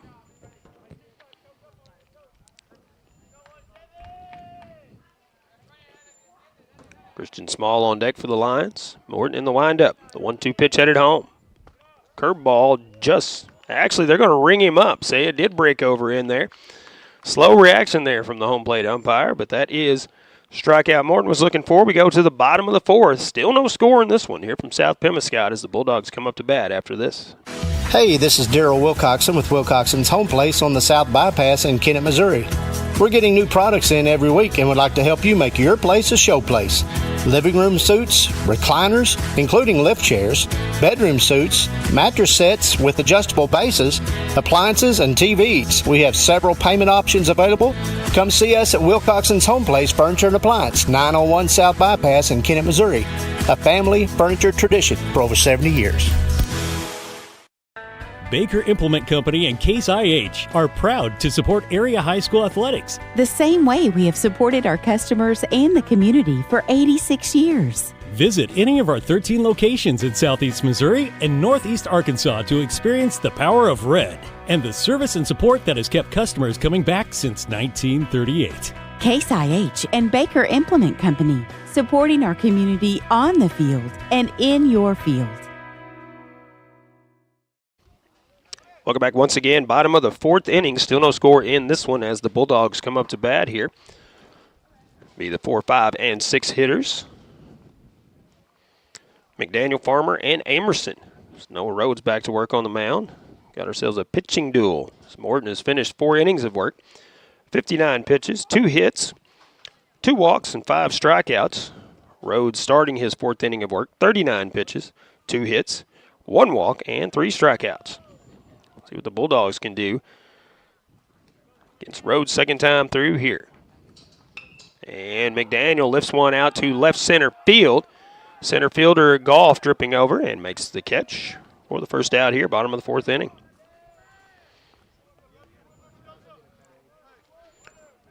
Christian Small on deck for the Lions. Morton in the windup. The 1-2 pitch headed home. Curveball actually they're going to ring him up. Say it did break over in there. Slow reaction there from the home plate umpire, but that is strikeout Morton was looking for. We go to the bottom of the 4th. Still no score in this one here from South Pemiscot as the Bulldogs come up to bat after this. Hey, this is Daryl Wilcoxon with Wilcoxon's Home Place on the South Bypass in Kennett, Missouri. We're getting new products in every week and would like to help you make your place a show place. Living room suites, recliners, including lift chairs, bedroom suites, mattress sets with adjustable bases, appliances, and TVs. We have several payment options available. Come see us at Wilcoxon's Home Place Furniture and Appliance, 901 South Bypass in Kennett, Missouri. A family furniture tradition for over 70 years. Baker Implement Company and Case IH are proud to support area high school athletics. The same way we have supported our customers and the community for 86 years. Visit any of our 13 locations in Southeast Missouri and Northeast Arkansas to experience the power of red and the service and support that has kept customers coming back since 1938. Case IH and Baker Implement Company, supporting our community on the field and in your field. Welcome back once again. Bottom of the 4th inning. Still no score in this one as the Bulldogs come up to bat here. Be the 4, 5, and 6 hitters. McDaniel, Farmer, and Amerson. Noah Rhodes back to work on the mound. Got ourselves a pitching duel. Morton has finished 4 innings of work. 59 pitches, 2 hits, 2 walks, and 5 strikeouts. Rhodes starting his 4th inning of work. 39 pitches, 2 hits, 1 walk, and 3 strikeouts. See what the Bulldogs can do against Rhodes' second time through here. And McDaniel lifts one out to left center field. Center fielder Goff dripping over and makes the catch for the first out here, bottom of the 4th inning.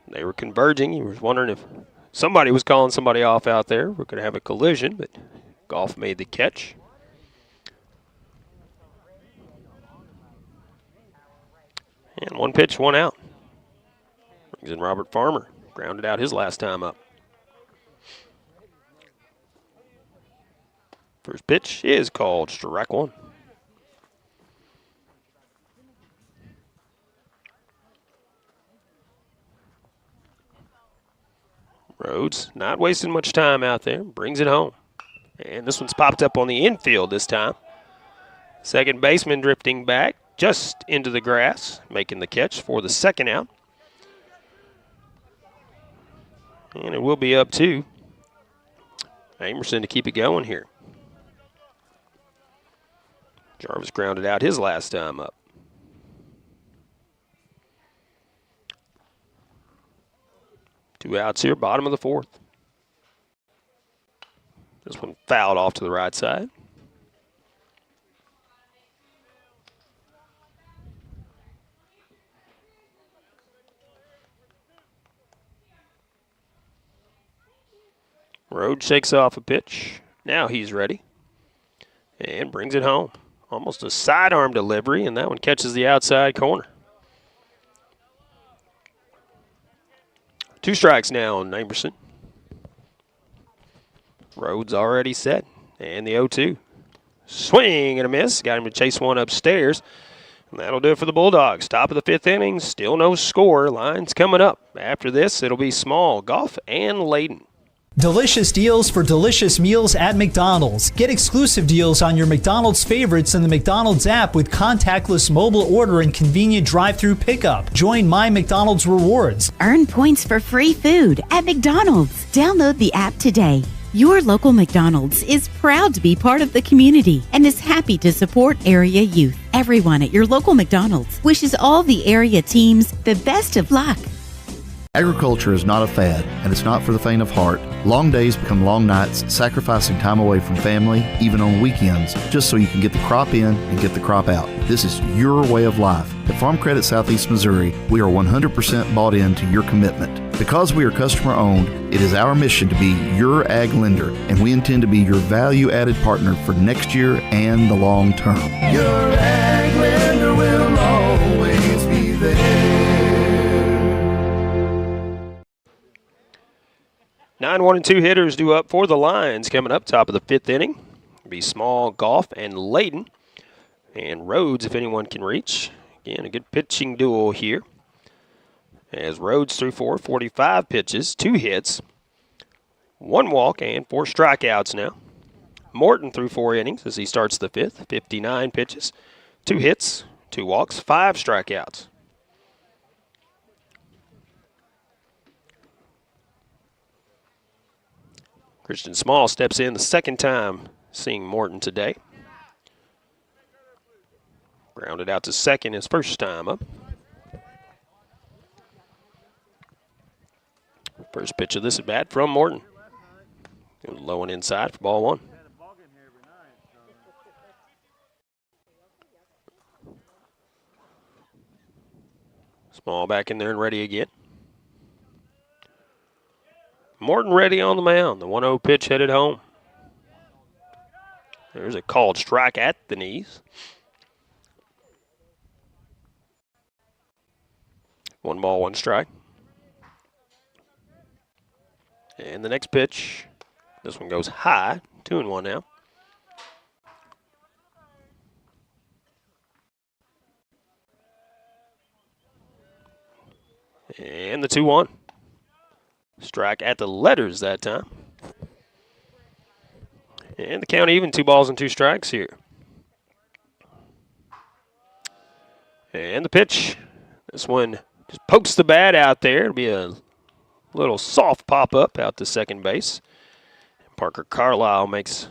They were converging. He was wondering if somebody was calling somebody off out there. We're going to have a collision, but Goff made the catch. And 1 pitch, 1 out. Brings in Robert Farmer. Grounded out his last time up. First pitch is called strike 1. Rhodes not wasting much time out there. Brings it home. And this one's popped up on the infield this time. Second baseman drifting back just into the grass, making the catch for the second out. And it will be up to Amerson to keep it going here. Jarvis grounded out his last time up. Two outs here, bottom of the 4th. This one fouled off to the right side. Rhodes shakes off a pitch. Now he's ready. And brings it home. Almost a sidearm delivery, and that one catches the outside corner. 2 strikes now on Amerson. Rhodes already set. And the 0-2. Swing and a miss. Got him to chase one upstairs. And that'll do it for the Bulldogs. Top of the 5th inning. Still no score. Line's coming up. After this, it'll be Small, Goff, and Layden. Delicious deals for delicious meals at McDonald's. Get exclusive deals on your McDonald's favorites in the McDonald's app with contactless mobile order and convenient drive-through pickup. Join My McDonald's Rewards. Earn points for free food at McDonald's. Download the app today. Your local McDonald's is proud to be part of the community and is happy to support area youth. Everyone at your local McDonald's wishes all the area teams the best of luck. Agriculture is not a fad, and it's not for the faint of heart. Long days become long nights, sacrificing time away from family, even on weekends, just so you can get the crop in and get the crop out. This is your way of life. At Farm Credit Southeast Missouri, we are 100% bought into your commitment. Because we are customer owned, it is our mission to be your ag lender, and we intend to be your value-added partner for next year and the long term. Your ag lender will always be there. 9-1-2 hitters due up for the Lions coming up top of the 5th inning. It'll be Small, Goff, and Layden. And Rhodes, if anyone can reach. Again, a good pitching duel here. As Rhodes threw 45 pitches, 2 hits, 1 walk, and 4 strikeouts now. Morton threw 4 innings as he starts the 5th, 59 pitches, 2 hits, 2 walks, 5 strikeouts. Christian Small steps in the second time seeing Morton today. Grounded out to second his first time up. First pitch of this at bat from Morton. Low and inside for ball 1. Small back in there and ready again. Morton ready on the mound. The 1-0 pitch headed home. There's a called strike at the knees. 1 ball, 1 strike. And the next pitch, this one goes high, 2-1 now. And the 2-1. Strike at the letters that time. And the count even, 2 balls and 2 strikes here. And the pitch. This one just pokes the bat out there. It'll be a little soft pop-up out to second base. Parker Carlisle makes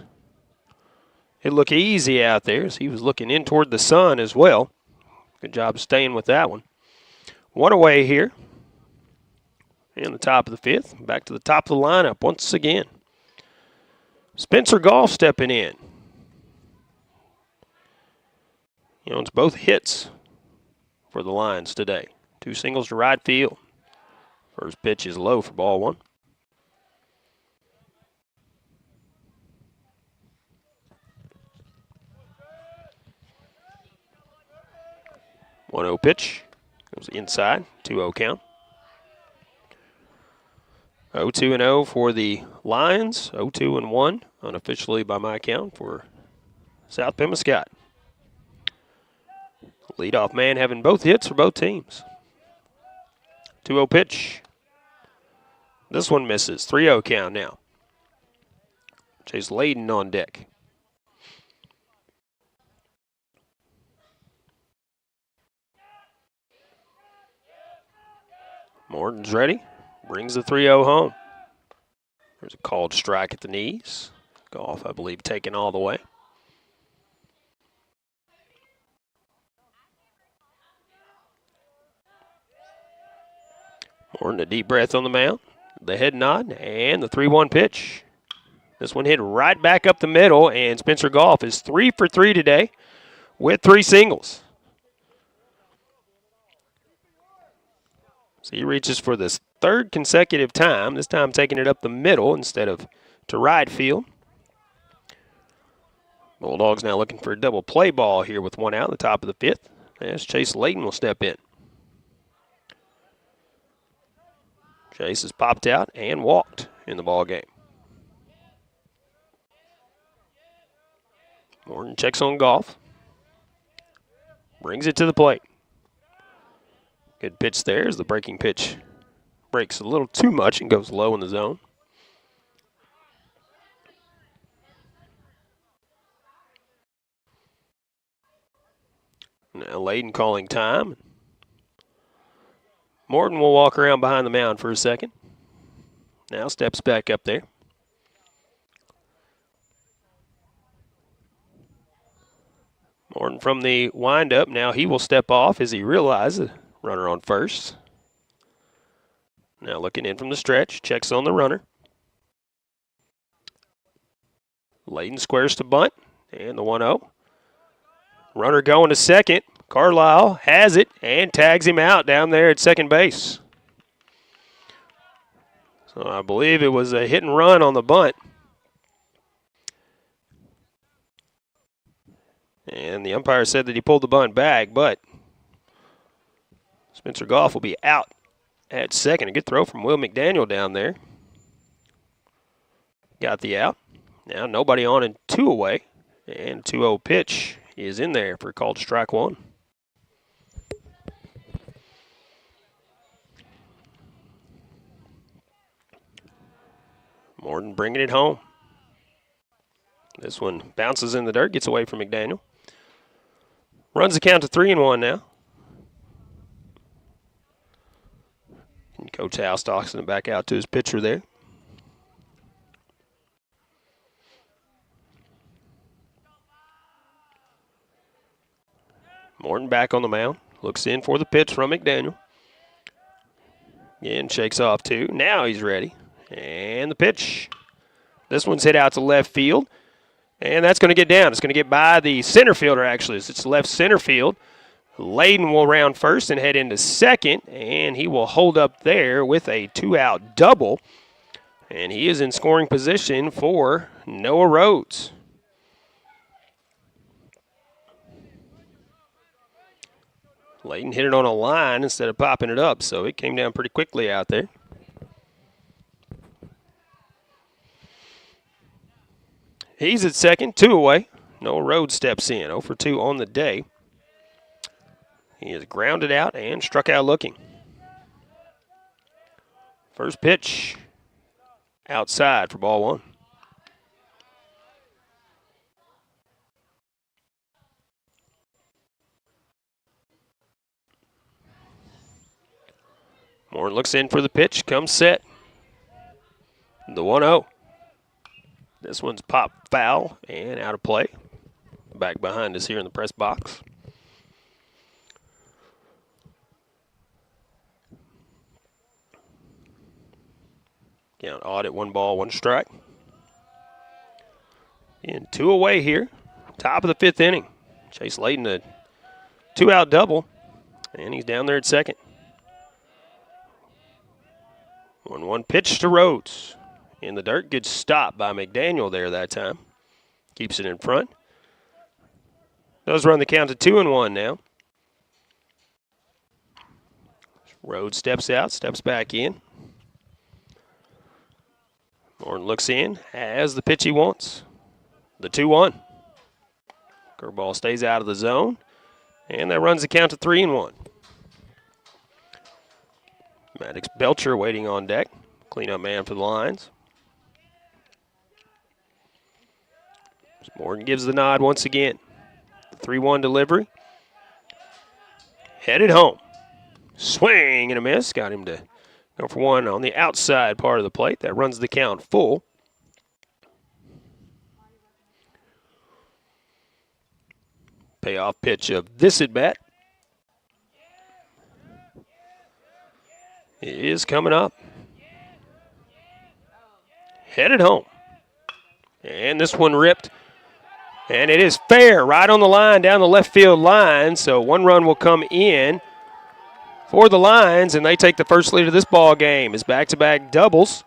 it look easy out there as he was looking in toward the sun as well. Good job staying with that one. 1 away here. In the top of the 5th. Back to the top of the lineup once again. Spencer Goff stepping in. He owns both hits for the Lions today. 2 singles to right field. First pitch is low for ball 1. One-0 pitch. Goes inside. 2-0 count. 0-2-0 for the Lions. 0-2-1 unofficially by my count for South Pemiscot. Leadoff man having both hits for both teams. 2-0 pitch. This one misses. 3-0 count now. Chase Layden on deck. Morton's ready. Brings the 3-0 home. There's a called strike at the knees. Goff, I believe, taken all the way. Morton, a deep breath on the mound. The head nod and the 3-1 pitch. This one hit right back up the middle, and Spencer Goff is 3 for 3 today with 3 singles. So he reaches for this 3rd consecutive time, this time taking it up the middle instead of to right field. Bulldogs now looking for a double play ball here with 1 out in the top of the 5th. As Chase Layden will step in. Chase has popped out and walked in the ball game. Morton checks on Goff. Brings it to the plate. Good pitch there as the breaking pitch breaks a little too much and goes low in the zone. Now Layden calling time. Morton will walk around behind the mound for a second. Now steps back up there. Morton from the windup. Now he will step off as he realizes the runner on first. Now looking in from the stretch, checks on the runner. Layton squares to bunt, and the 1-0. Runner going to second. Carlisle has it and tags him out down there at second base. So I believe it was a hit and run on the bunt. And the umpire said that he pulled the bunt back, but Spencer Goff will be out at second. A good throw from Will McDaniel down there. Got the out. Now nobody on and 2 away. And 2-0 pitch is in there for called strike 1. Morton bringing it home. This one bounces in the dirt, gets away from McDaniel. Runs the count to 3-1 now. And Coach House tossing it back out to his pitcher there. Morton back on the mound. Looks in for the pitch from McDaniel. Again, shakes off 2. Now he's ready. And the pitch. This one's hit out to left field. And that's going to get down. It's going to get by the center fielder, actually. It's left center field. Layden will round first and head into second. And he will hold up there with a 2-out double. And he is in scoring position for Noah Rhodes. Layden hit it on a line instead of popping it up, so it came down pretty quickly out there. He's at second, 2 away. Noah Rhodes steps in, 0 for 2 on the day. He is grounded out and struck out looking. First pitch outside for ball 1. Morton looks in for the pitch, comes set. The 1-0. This one's popped foul and out of play. Back behind us here in the press box. Count odd at 1 ball, 1 strike. And 2 away here. Top of the 5th inning. Chase Layden a 2-out double. And he's down there at second. 1-1 pitch to Rhodes. In the dirt, good stop by McDaniel there that time. Keeps it in front. Does run the count to 2-1 now. Rhodes steps out, steps back in. Morton looks in, has the pitch he wants. The 2-1. Curveball stays out of the zone. And that runs the count to 3-1. Maddox Belcher waiting on deck. Cleanup man for the Lions. Morton gives the nod once again. The 3-1 delivery. Headed home. Swing and a miss. Got him to go for 1 on the outside part of the plate. That runs the count full. Payoff pitch of this at bat is coming up. Headed home. And this one ripped. And it is fair, right on the line, down the left field line. So 1 run will come in for the Lions, and they take the first lead of this ball game. It's back-to-back doubles.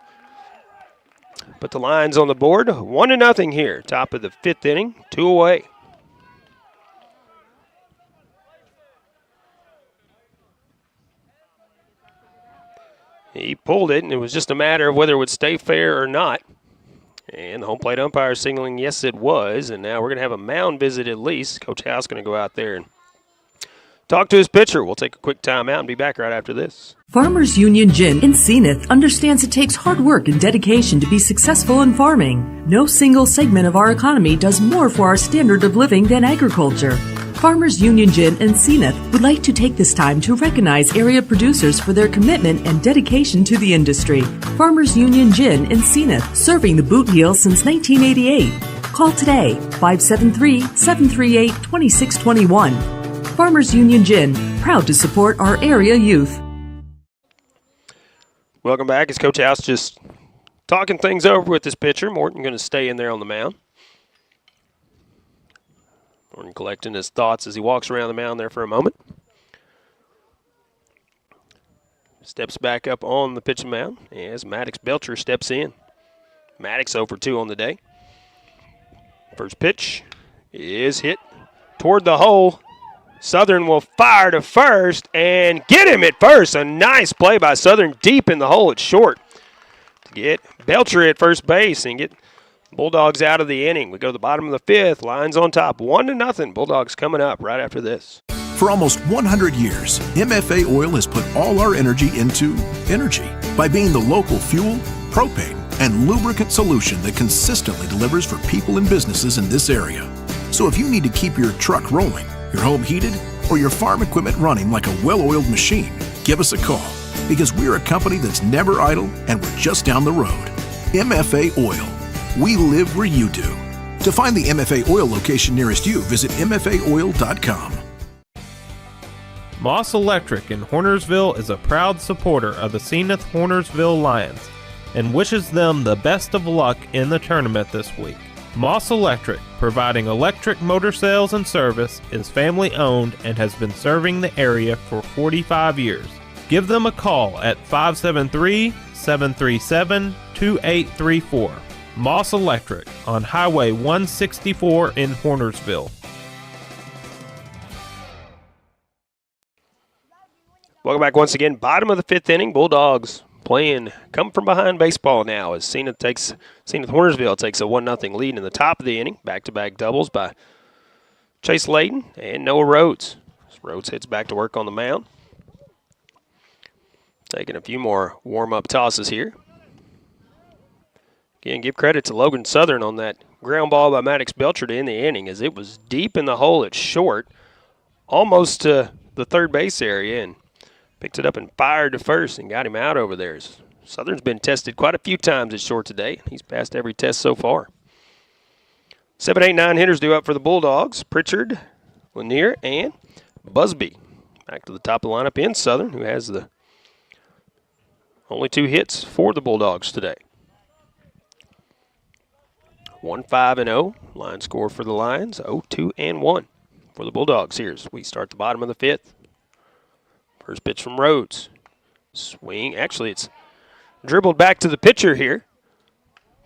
Put the Lions on the board, 1-0 here. Top of the 5th inning, 2 away. He pulled it, and it was just a matter of whether it would stay fair or not. And the home plate umpire signaling yes, it was. And now we're going to have a mound visit at least. Coach House going to go out there and talk to his pitcher. We'll take a quick timeout and be back right after this. Farmers Union Gin in Senath understands it takes hard work and dedication to be successful in farming. No single segment of our economy does more for our standard of living than agriculture. Farmers Union Gin in Senath would like to take this time to recognize area producers for their commitment and dedication to the industry. Farmers Union Gin in Senath, serving the Boot Heel since 1988. Call today, 573-738-2621. Farmers Union Gin, proud to support our area youth. Welcome back. It's Coach House just talking things over with this pitcher. Morton going to stay in there on the mound. Morton collecting his thoughts as he walks around the mound there for a moment. Steps back up on the pitching mound as Maddox Belcher steps in. Maddox 0-for-2 on the day. First pitch is hit toward the hole. Southern will fire to first and get him at first. A nice play by Southern deep in the hole at short to get Belcher at first base and get Bulldogs out of the inning. We go to the bottom of the fifth. Lions on top, 1-0. Bulldogs coming up right after this. For almost 100 years, MFA Oil has put all our energy into energy by being the local fuel, propane, and lubricant solution that consistently delivers for people and businesses in this area. So if you need to keep your truck rolling, your home heated, or your farm equipment running like a well-oiled machine, give us a call because we're a company that's never idle and we're just down the road. MFA Oil. We live where you do. To find the MFA Oil location nearest you, visit mfaoil.com. Moss Electric in Hornersville is a proud supporter of the Senath Hornersville Lions and wishes them the best of luck in the tournament this week. Moss Electric, providing electric motor sales and service, is family owned and has been serving the area for 45 years. Give them a call at 573-737-2834. Moss Electric on Highway 164 in Hornersville. Welcome back once again. Bottom of the fifth inning. Bulldogs playing come from behind baseball now as Senath Hornersville takes a 1-0 lead in the top of the inning. Back-to-back doubles by Chase Layton and Noah Rhodes. Rhodes heads back to work on the mound. Taking a few more warm-up tosses here. Again, give credit to Logan Southern on that ground ball by Maddox Belcher to end the inning as it was deep in the hole at short, almost to the third base area, and picked it up and fired to first and got him out over there. Southern's been tested quite a few times at short today. He's passed every test so far. 7, 8, 9 hitters due up for the Bulldogs. Pritchard, Lanier, and Busby. Back to the top of the lineup in Southern, who has the only 2 hits for the Bulldogs today. 1-5-0. Line score for the Lions, 0-2-1 for the Bulldogs here as we start the bottom of the fifth. First pitch from Rhodes. Swing. Actually, it's dribbled back to the pitcher here.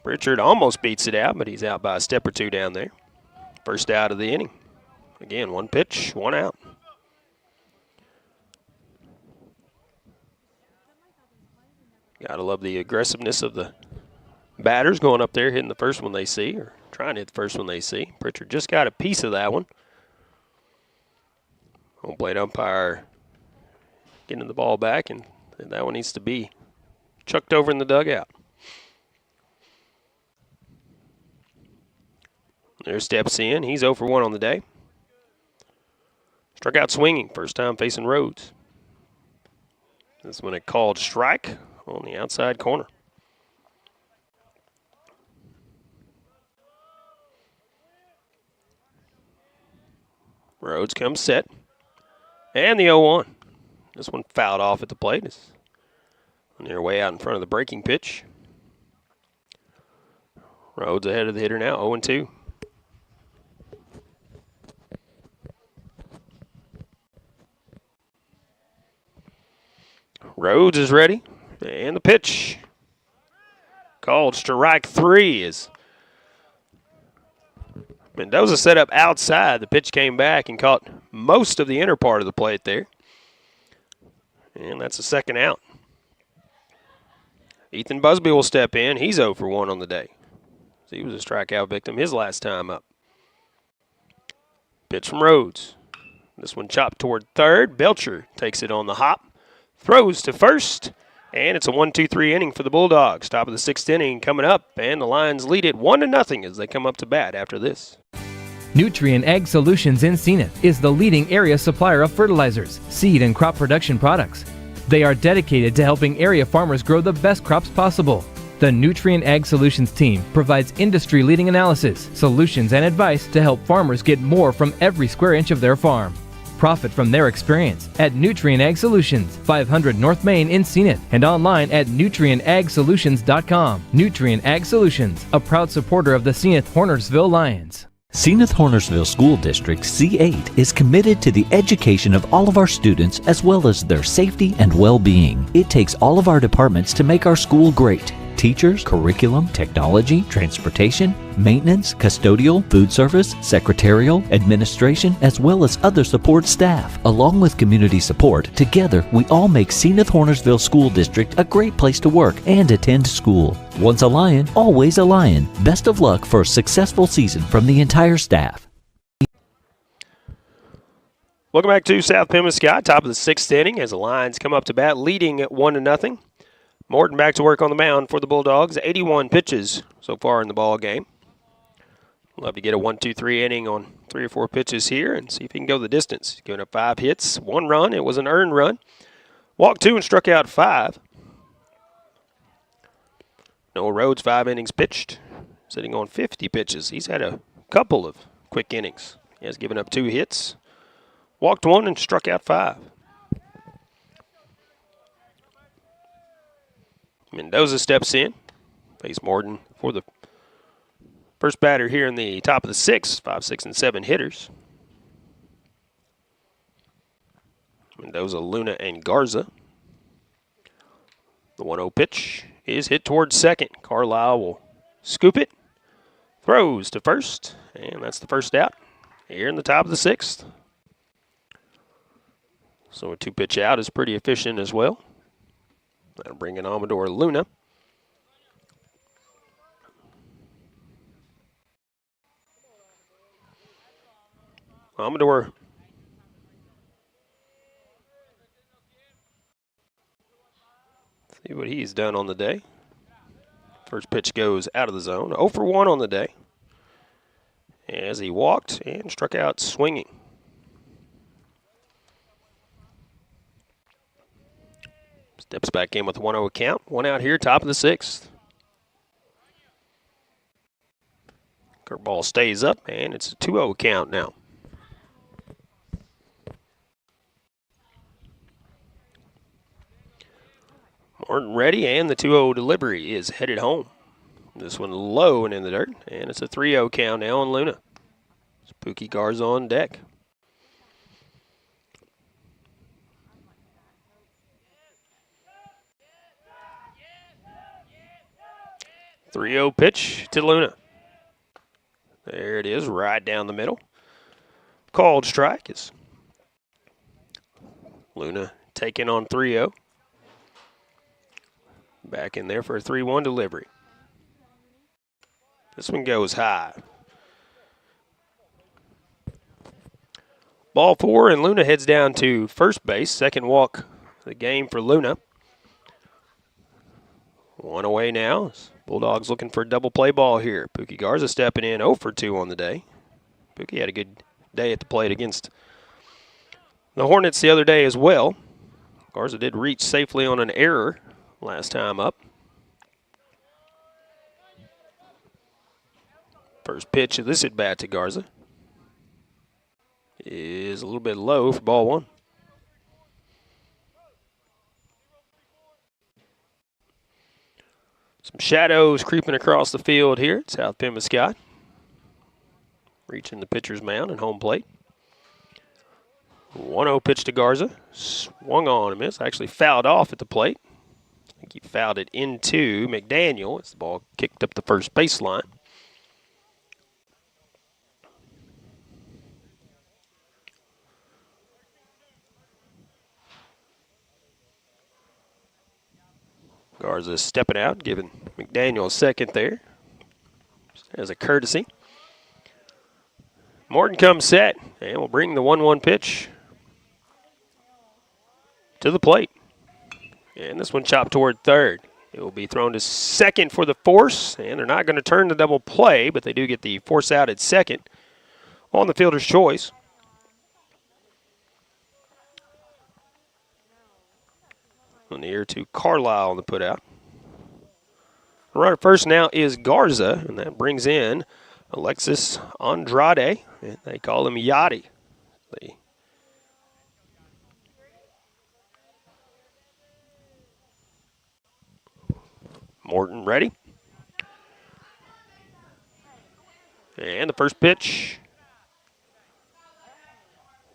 Pritchard almost beats it out, but he's out by a step or two down there. First out of the inning. Again, 1 pitch, 1 out. Gotta love the aggressiveness of the batters going up there, hitting the first one they see, or trying to hit the first one they see. Pritchard just got a piece of that one. Home plate umpire getting the ball back, and that one needs to be chucked over in the dugout. There steps in. He's 0-for-1 on the day. Struck out swinging, first time facing Rhodes. This one a called strike on the outside corner. Rhodes comes set. And the 0-1. This one fouled off at the plate. It's on their way out in front of the breaking pitch. Rhodes ahead of the hitter now, 0-2. Rhodes is ready. And the pitch. Called strike 3 is Mendoza set up outside. The pitch came back and caught most of the inner part of the plate there. And that's the second out. Ethan Busby will step in. He's 0-for-1 on the day. He was a strikeout victim his last time up. Pitch from Rhodes. This one chopped toward third. Belcher takes it on the hop. Throws to first. And it's a 1-2-3 inning for the Bulldogs. Top of the 6th inning coming up. And the Lions lead it 1-0 as they come up to bat after this. Nutrient Ag Solutions in Senath is the leading area supplier of fertilizers, seed, and crop production products. They are dedicated to helping area farmers grow the best crops possible. The The Nutrient Ag Solutions team provides industry-leading analysis, solutions, and advice to help farmers get more from every square inch of their farm. Profit from their experience at Nutrient Ag Solutions, 500 North Main in Senath, and online at nutrientAgSolutions.com. Nutrient Ag Solutions, a proud supporter of the Senath Hornersville Lions. Senath Hornersville School District C8 is committed to the education of all of our students as well as their safety and well-being. It takes all of our departments to make our school great. Teachers, curriculum, technology, transportation, maintenance, custodial, food service, secretarial, administration, as well as other support staff. Along with community support, together we all make Senath Hornersville School District a great place to work and attend school. Once a Lion, always a Lion. Best of luck for a successful season from the entire staff. Welcome back to South Pemiscot, top of the 6th inning as the Lions come up to bat, leading at 1-0. Morton back to work on the mound for the Bulldogs. 81 pitches so far in the ball game. Love to get a 1-2-3 inning on 3 or 4 pitches here and see if he can go the distance. He's given up 5 hits, 1 run. It was an earned run. Walked 2 and struck out 5. Noah Rhodes, 5 innings pitched, sitting on 50 pitches. He's had a couple of quick innings. He has given up 2 hits, walked 1 and struck out 5. Mendoza steps in. Face Morton for the first batter here in the top of the 6th. 5, 6, and 7 hitters. Mendoza, Luna, and Garza. The 1-0 pitch is hit towards second. Carlisle will scoop it. Throws to first. And that's the first out here in the top of the 6th. So a 2-pitch out is pretty efficient as well. That'll bring in Amador Luna. Amador see what he's done on the day. First pitch goes out of the zone. 0 for 1 on the day as he walked and struck out swinging. Steps back in with a 1-0 count. 1 out here, top of the 6th. Curveball stays up, and it's a 2-0 count now. Morton ready, and the 2-0 delivery is headed home. This one low and in the dirt, and it's a 3-0 count now on Luna. Spooky Garza on deck. 3-0 pitch to Luna. There it is, right down the middle. Called strike is Luna taking on 3-0. Back in there for a 3-1 delivery. This one goes high. Ball 4, and Luna heads down to first base. Second walk of the game for Luna. 1 away now. Bulldogs looking for a double play ball here. Pookie Garza stepping in 0 for 2 on the day. Pookie had a good day at the plate against the Hornets the other day as well. Garza did reach safely on an error last time up. First pitch of this at bat to Garza is a little bit low for ball 1. Some shadows creeping across the field here at South Pemiscot. Reaching the pitcher's mound and home plate. 1-0 pitch to Garza. Swung on and missed. Actually fouled off at the plate. I think he fouled it into McDaniel as the ball kicked up the first baseline. Garza stepping out, giving McDaniel a second there as a courtesy. Morton comes set, and will bring the 1-1 pitch to the plate. And this one chopped toward third. It will be thrown to second for the force, and they're not going to turn the double play, but they do get the force out at second on the fielder's choice. On the ear to Carlisle on the putout. The runner first now is Garza, and that brings in Alexis Andrade, and they call him Yachty. Morton ready. And the first pitch.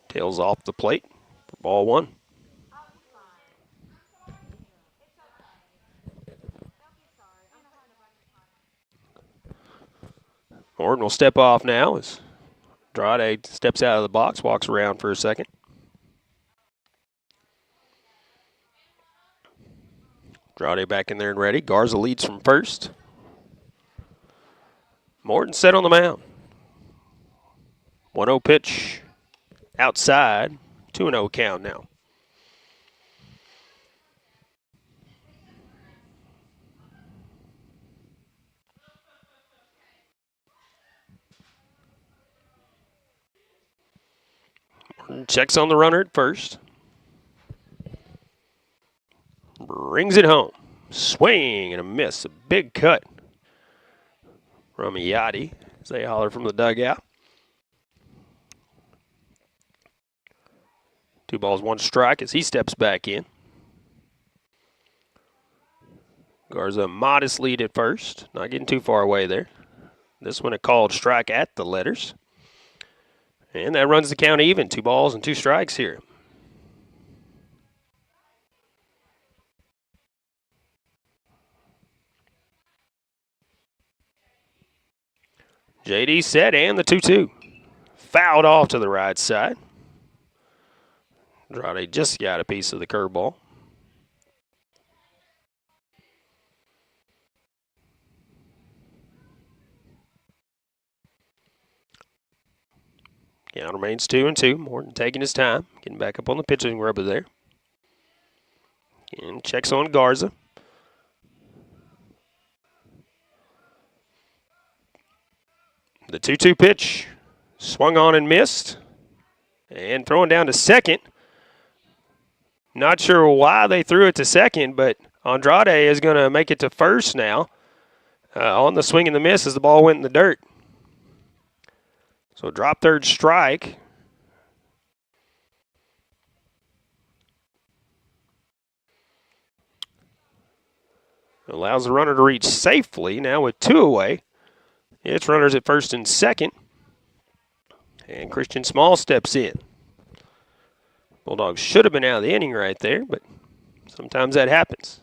Tails off the plate for ball one. Morton will step off now as Andrade steps out of the box, walks around for a second. Andrade back in there and ready. Garza leads from first. Morton set on the mound. 1-0 pitch outside. 2-0 count now. Morton checks on the runner at first. Brings it home. Swing and a miss. A big cut from Yachty as they holler from the dugout. 2 balls, 1 strike as he steps back in. Garza modest lead at first. Not getting too far away there. This one a called strike at the letters. And that runs the count even. 2 balls and 2 strikes here. JD set and the 2-2. Fouled off to the right side. Andrade just got a piece of the curveball. Count remains 2-2. Morton taking his time, getting back up on the pitching rubber there. And checks on Garza. The 2-2 pitch swung on and missed. And throwing down to second. Not sure why they threw it to second, but Andrade is going to make it to first now. On the swing and the miss as the ball went in the dirt. So drop third strike. Allows the runner to reach safely. Now with 2 away. It's runners at first and second. And Christian Small steps in. Bulldogs should have been out of the inning right there, but sometimes that happens.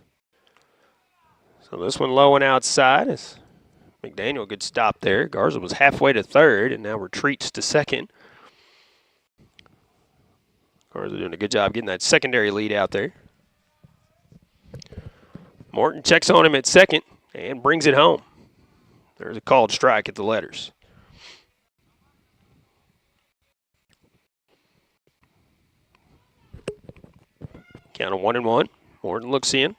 So this one low and outside as McDaniel good stop there. Garza was halfway to third and now retreats to second. Garza doing a good job getting that secondary lead out there. Morton checks on him at second and brings it home. There's a called strike at the letters. Count of 1-1. Morton looks in.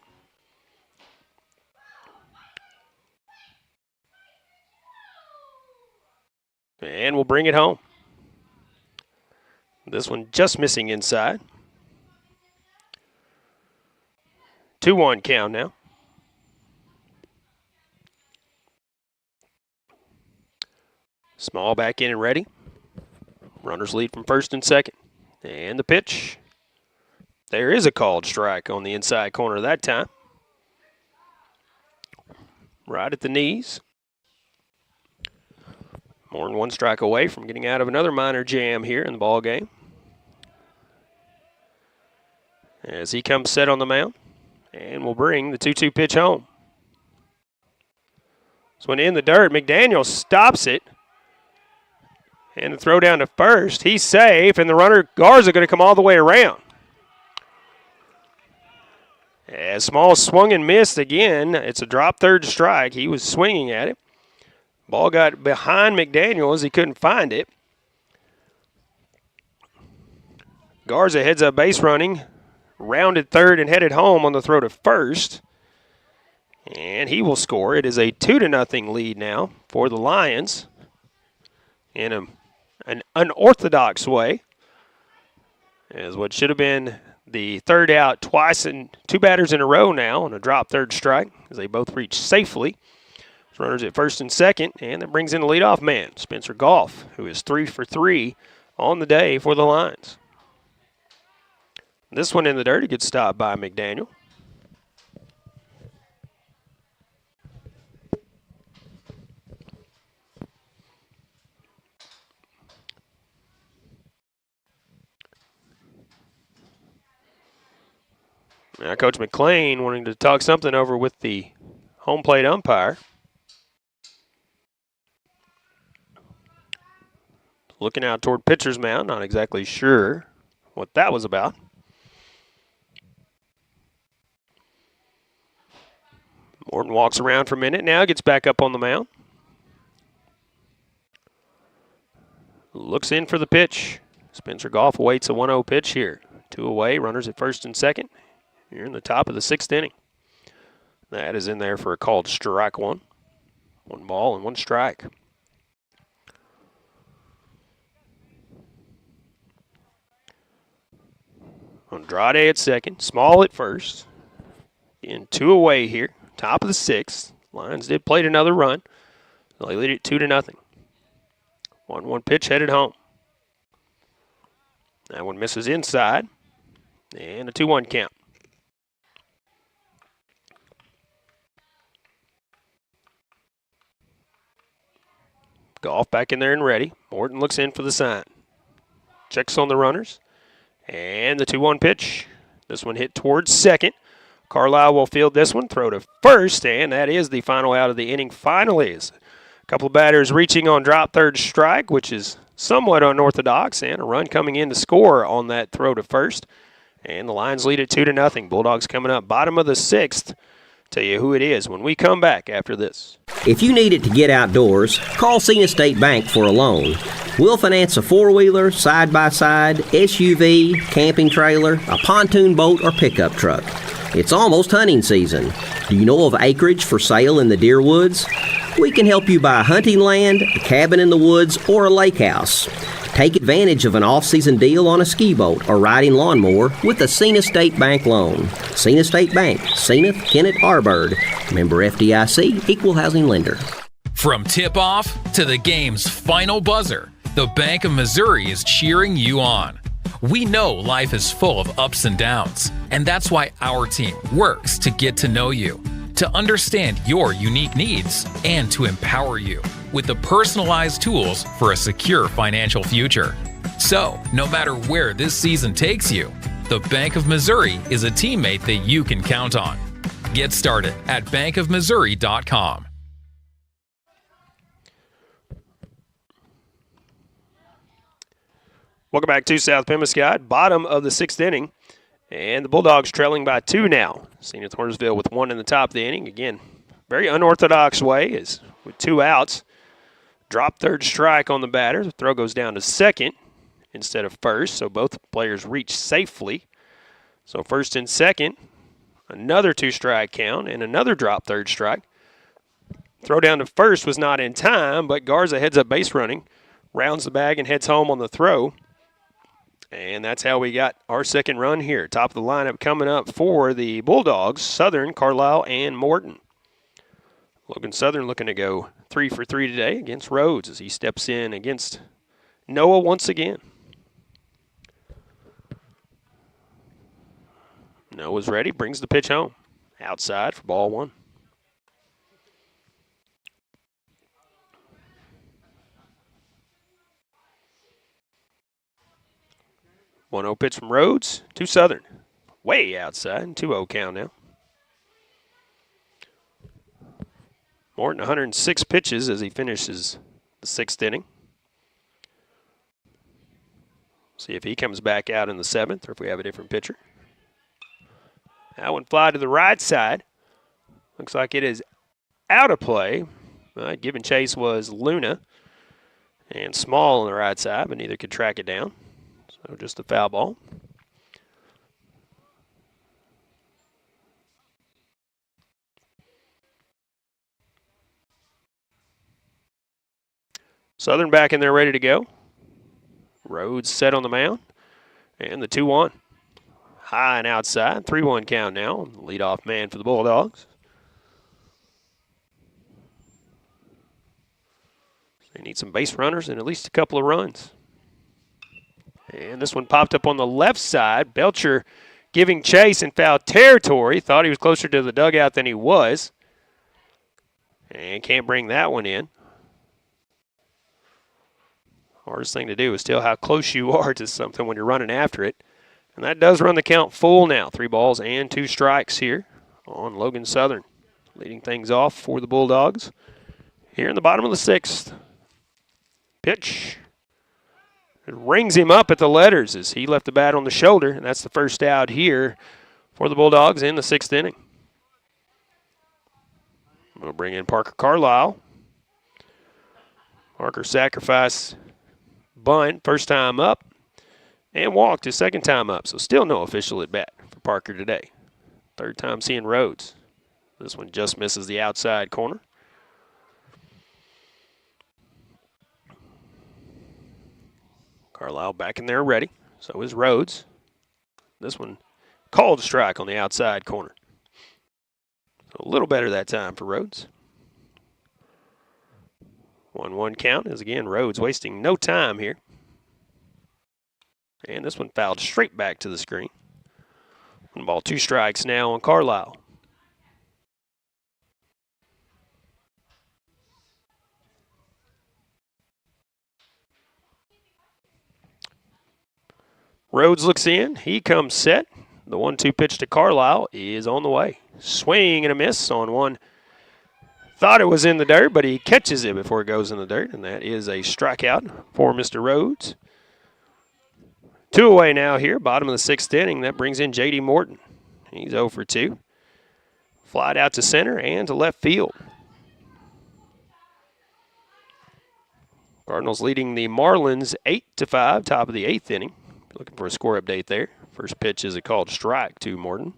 And we'll bring it home. This one just missing inside. 2-1 count now. Small back in and ready. Runners lead from first and second. And the pitch. There is a called strike on the inside corner that time. Right at the knees. More than 1 strike away from getting out of another minor jam here in the ball game. As he comes set on the mound. And will bring the 2-2 pitch home. This one in the dirt. McDaniel stops it. And the throw down to first. He's safe, and the runner, Garza, going to come all the way around. As Small swung and missed again. It's a drop third strike. He was swinging at it. Ball got behind McDaniel as he couldn't find it. Garza heads up base running. Rounded third and headed home on the throw to first. And he will score. It is a 2-0 lead now for the Lions. In an unorthodox way. As what should have been the third out twice and two batters in a row now on a drop third strike as they both reach safely. Runners at first and second, and that brings in the leadoff man, Spencer Goff, who is 3 for 3 on the day for the Lions. This one in the dirt, a good stop by McDaniel. Now Coach McClain wanting to talk something over with the home plate umpire. Looking out toward pitcher's mound, not exactly sure what that was about. Morton walks around for a minute, now gets back up on the mound. Looks in for the pitch. Spencer Goff awaits a 1-0 pitch here. 2 away, runners at first and second. Here in the top of the 6th inning. That is in there for a called strike one. 1 ball and 1 strike. Andrade at second, Small at first. Again, 2 away here, top of the 6th. Lions did play another run. They lead it 2-0. 1-1 pitch headed home. That one misses inside. And a 2-1 count. Goff back in there and ready. Morton looks in for the sign. Checks on the runners. And the 2-1 pitch. This one hit towards second. Carlisle will field this one, throw to first, and that is the final out of the inning. Finally, is a couple of batters reaching on drop third strike, which is somewhat unorthodox, and a run coming in to score on that throw to first. And the Lions lead it 2-0. Bulldogs coming up bottom of the 6th. Tell you who it is when we come back after this. If you need it to get outdoors, call Senath State Bank for a loan. We'll finance a four-wheeler, side-by-side, SUV, camping trailer, a pontoon boat, or pickup truck. It's almost hunting season. Do you know of acreage for sale in the deer woods? We can help you buy hunting land, a cabin in the woods, or a lake house. Take advantage of an off-season deal on a ski boat or riding lawnmower with a Senath State Bank loan. Senath State Bank, Senath, Kennett, Arbird. Member FDIC, Equal Housing Lender. From tip-off to the game's final buzzer, the Bank of Missouri is cheering you on. We know life is full of ups and downs, and that's why our team works to get to know you, to understand your unique needs, and to empower you with the personalized tools for a secure financial future. So, no matter where this season takes you, the Bank of Missouri is a teammate that you can count on. Get started at bankofmissouri.com. Welcome back to South Pemiscot, bottom of the 6th inning. And the Bulldogs trailing by 2 now. Senath Hornersville with 1 in the top of the inning. Again, very unorthodox way is with 2 outs. Drop third strike on the batter. The throw goes down to second instead of first, so both players reach safely. So first and second, another 2-strike count and another drop third strike. Throw down to first was not in time, but Garza heads up base running, rounds the bag and heads home on the throw. And that's how we got our second run here. Top of the lineup coming up for the Bulldogs, Southern, Carlisle, and Morton. Logan Southern looking to go 3 for 3 today against Rhodes as he steps in against Noah once again. Noah's ready, brings the pitch home. Outside for ball 1. One 0 pitch from Rhodes to Southern. Way outside, 2-0 count now. Morton 106 pitches as he finishes the 6th inning. See if he comes back out in the 7th or if we have a different pitcher. That one fly to the right side. Looks like it is out of play. Giving chase was Luna and Small on the right side, but neither could track it down. So just a foul ball. Southern back in there ready to go. Rhodes set on the mound. And the 2-1. high and outside. 3-1 count now. Leadoff man for the Bulldogs. They need some base runners and at least a couple of runs. And this one popped up on the left side. Belcher giving chase in foul territory. Thought he was closer to the dugout than he was. And can't bring that one in. Hardest thing to do is tell how close you are to something when you're running after it. And that does run the count full now. 3 balls and 2 strikes here on Logan Southern. Leading things off for the Bulldogs here in the bottom of the 6th. Pitch. It rings him up at the letters as he left the bat on the shoulder, and that's the first out here for the Bulldogs in the 6th inning. We'll bring in Parker Carlisle. Parker sacrifice bunt, first time up, and walked his second time up, so still no official at bat for Parker today. Third time seeing Rhodes. This one just misses the outside corner. Carlisle back in there ready. So is Rhodes. This one called a strike on the outside corner. So a little better that time for Rhodes. 1-1 count is again Rhodes wasting no time here. And this one fouled straight back to the screen. 1 ball, 2 strikes now on Carlisle. Rhodes looks in. He comes set. The 1-2 pitch to Carlisle is on the way. Swing and a miss on one. Thought it was in the dirt, but he catches it before it goes in the dirt, and that is a strikeout for Mr. Rhodes. 2 away now here, bottom of the 6th inning. That brings in J.D. Morton. He's 0 for 2. Flied out to center and to left field. Cardinals leading the Marlins 8-5, top of the 8th inning. Looking for a score update there. First pitch is a called strike to Morton.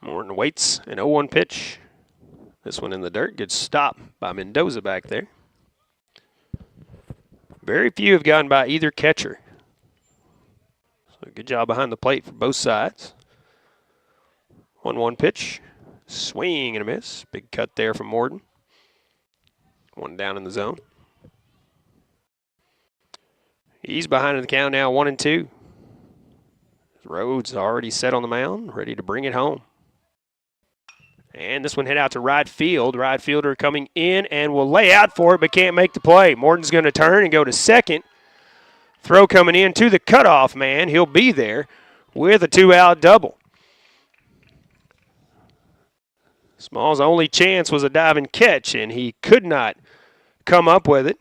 Morton waits an 0-1 pitch. This one in the dirt. Good stop by Mendoza back there. Very few have gotten by either catcher. So good job behind the plate for both sides. 1-1 pitch. Swing and a miss. Big cut there from Morton. One down in the zone. He's behind in the count now, 1-2. Rhodes already set on the mound, ready to bring it home. And this one hit out to right field. Right fielder coming in and will lay out for it, but can't make the play. Morton's going to turn and go to second. Throw coming in to the cutoff man. He'll be there with a 2-out double. Small's only chance was a diving catch, and he could not come up with it.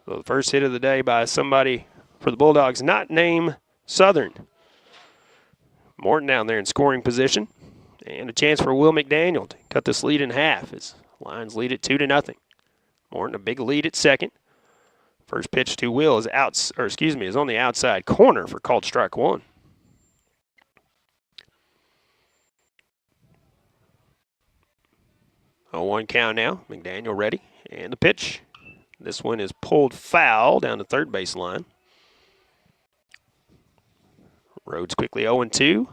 So the first hit of the day by somebody for the Bulldogs not named Southern. Morton down there in scoring position. And a chance for Will McDaniel to cut this lead in half as Lions lead it 2-0. Morton a big lead at second. First pitch to Will is is on the outside corner for called strike 1. A 1 count now. McDaniel ready. And the pitch. This one is pulled foul down the third base line. Rhodes quickly 0-2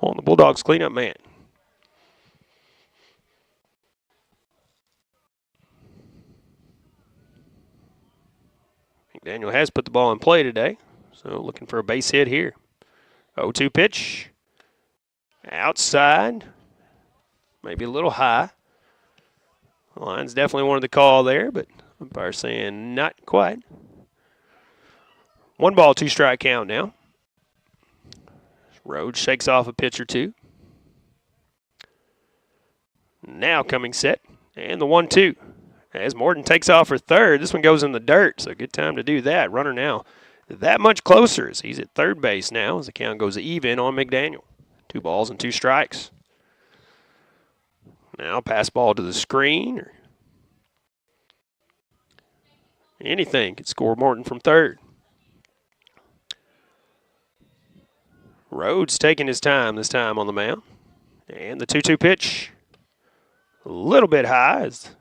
on the Bulldogs cleanup man. McDaniel has put the ball in play today, so looking for a base hit here. 0-2 pitch. Outside. Maybe a little high. The Lions definitely wanted the call there, but umpire saying not quite. 1 ball, 2 strike count now. Rhodes shakes off a pitch or two. Now coming set. And the 1-2. As Morton takes off for third, this one goes in the dirt, so good time to do that. Runner now that much closer as he's at third base now as the count goes even on McDaniel. 2 balls and 2 strikes. Now pass ball to the screen. Or anything could score Morton from third. Rhodes taking his time this time on the mound. And the 2-2 pitch. A little bit high as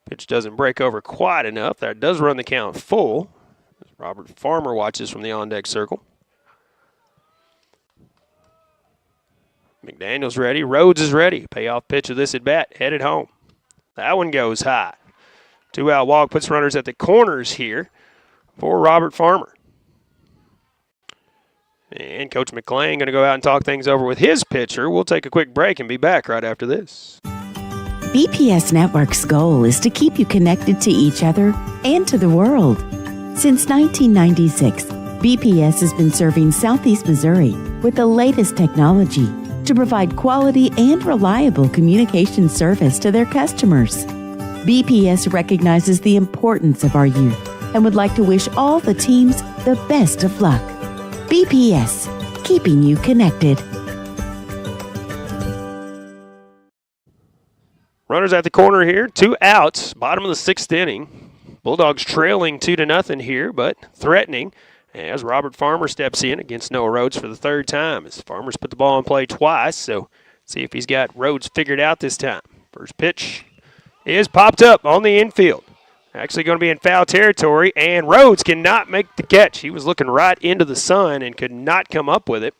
Pitch doesn't break over quite enough. That does run the count full. Robert Farmer watches from the on-deck circle. McDaniel's ready. Rhodes is ready. Payoff pitch of this at-bat, headed home. That one goes high. 2-out walk puts runners at the corners here for Robert Farmer. And Coach McClain going to go out and talk things over with his pitcher. We'll take a quick break and be back right after this. BPS Network's goal is to keep you connected to each other and to the world. Since 1996, BPS has been serving Southeast Missouri with the latest technology to provide quality and reliable communication service to their customers. BPS recognizes the importance of our youth and would like to wish all the teams the best of luck. BPS, keeping you connected. Runners at the corner here, 2 outs, bottom of the 6th inning. Bulldogs trailing 2-0 here, but threatening as Robert Farmer steps in against Noah Rhodes for the 3rd time. As Farmer's put the ball in play twice, so see if he's got Rhodes figured out this time. First pitch is popped up on the infield. Actually going to be in foul territory, and Rhodes cannot make the catch. He was looking right into the sun and could not come up with it.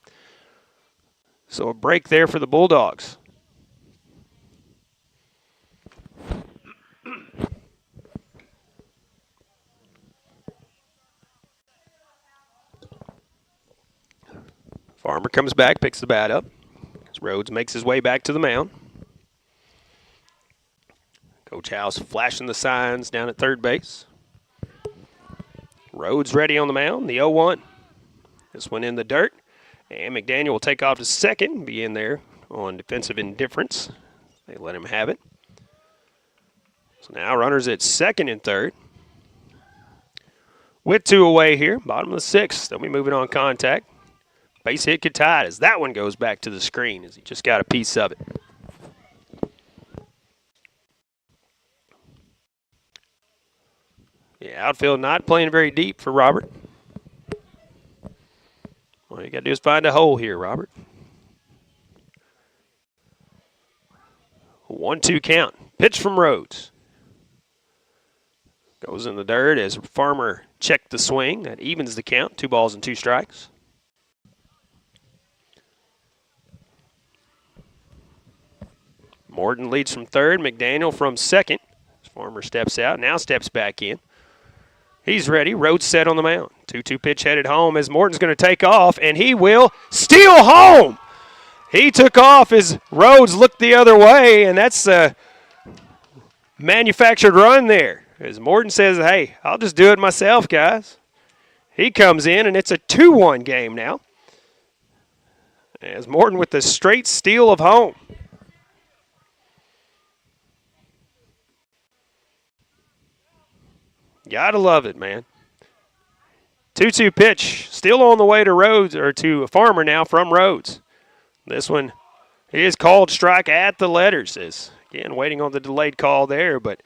So a break there for the Bulldogs. Farmer comes back, picks the bat up. Rhodes makes his way back to the mound. Coach House flashing the signs down at third base. Rhodes ready on the mound, the 0-1. This one in the dirt. And McDaniel will take off to second, be in there on defensive indifference. They let him have it. So now runners at second and third. With 2 away here, bottom of the 6th. They'll be moving on contact. Base hit could tie it as that one goes back to the screen as he just got a piece of it. Yeah, outfield not playing very deep for Robert. All you got to do is find a hole here, Robert. 1-2 count. Pitch from Rhodes. Goes in the dirt as Farmer checked the swing. That evens the count. 2 balls and 2 strikes. Morton leads from third. McDaniel from second. Farmer steps out, now steps back in. He's ready. Rhodes set on the mound. 2-2 pitch headed home as Morton's going to take off, and he will steal home. He took off as Rhodes looked the other way, and that's a manufactured run there. As Morton says, hey, I'll just do it myself, guys. He comes in, and it's a 2-1 game now. As Morton with the straight steal of home. Gotta love it, man. 2-2 pitch, still on the way to Rhodes, or to Farmer now from Rhodes. This one is called strike at the letters. Is again waiting on the delayed call there, but